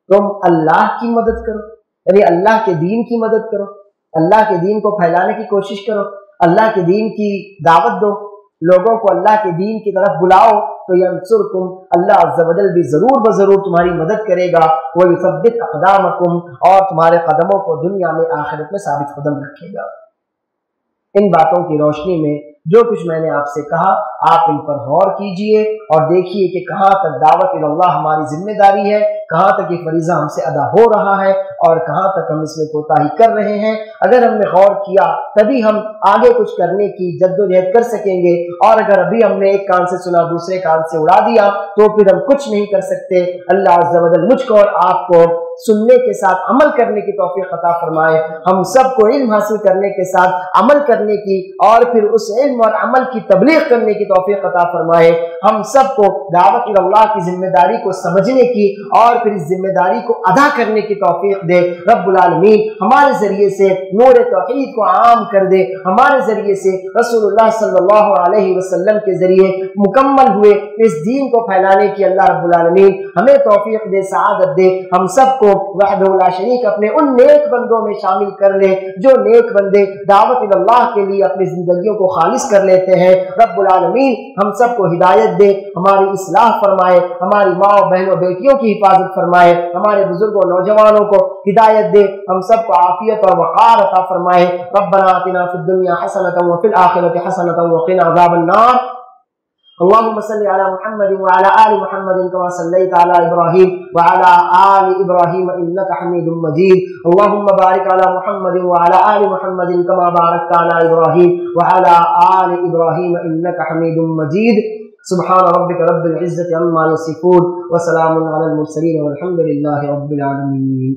تم اللہ کی مدد کرو، یعنی اللہ کے دین کی مدد کرو، اللہ کے دین کو پھیلانے کی کوشش کرو، اللہ کے دین کی دعوت دو، لوگوں کو اللہ کے دین کی طرف بلاؤ، تو ینصرکم، اللہ عز و جل بھی ضرور بضرور تمہاری مدد کرے گا، ویثبت اقدامکم، اور تمہارے قدموں کو دنیا میں آخرت میں ثابت قدم رکھے گا۔ ان باتوں کی روشنی میں جو کچھ میں نے آپ سے کہا آپ ان پر غور کیجئے اور دیکھیے کہ کہاں تک دعوت اللہ ہماری ذمہ داری ہے، کہاں تک یہ فریضہ ہم سے ادا ہو رہا ہے اور کہاں تک ہم اس میں کوتاہی کر رہے ہیں۔ اگر ہم نے غور کیا تبھی ہم آگے کچھ کرنے کی جد و جہد کر سکیں گے، اور اگر ابھی ہم نے ایک کان سے سنا دوسرے کان سے اڑا دیا تو پھر ہم کچھ نہیں کر سکتے۔ اللہ عز و جل مجھ کو اور آپ کو سننے کے ساتھ عمل کرنے کی توفیق عطا فرمائے، ہم سب کو علم حاصل کرنے کے ساتھ عمل کرنے کی اور پھر اس علم اور عمل کی تبلیغ کرنے کی توفیق عطا فرمائے، ہم سب کو دعوت اللہ کی ذمہ داری کو سمجھنے کی اور پھر اس ذمہ داری کو ادا کرنے کی توفیق دے۔ رب العالمین ہمارے ذریعے سے نور توحید کو عام کر دے، ہمارے ذریعے سے رسول اللہ صلی اللہ علیہ وسلم کے ذریعے مکمل ہوئے اس دین کو پھیلانے کی اللہ رب العالمین ہمیں توفیق دے، سعادت دے، ہم سب کو وحدہ لا شریک اپنے ان نیک بندوں میں شامل کر لے جو نیک بندے دعوت اللہ کے لیے اپنی زندگیوں کو خالص کر لیتے ہیں۔ رب العالمین ہم سب کو ہدایت دے، ہماری اصلاح فرمائے، ہماری ماں بہنوں بیٹیوں کی حفاظت فرمائے، ہمارے بزرگوں نوجوانوں کو ہدایت دے، ہم سب کو عافیت اور وقار عطا فرمائے۔ ربنا آتنا فی الدنیا حسنۃ وفی الآخرۃ حسنۃ وقنا عذاب النار۔ اللهم صل على محمد وعلى آل محمد كما صليت على إبراهيم وعلى آل إبراهيم إنك حميد مجيد اللهم بارك على محمد وعلى آل محمد كما باركت على إبراهيم وعلى آل إبراهيم إنك حميد مجيد سبحان ربك رب العزة عما يصفون وسلام على المرسلين والحمد لله رب العالمين۔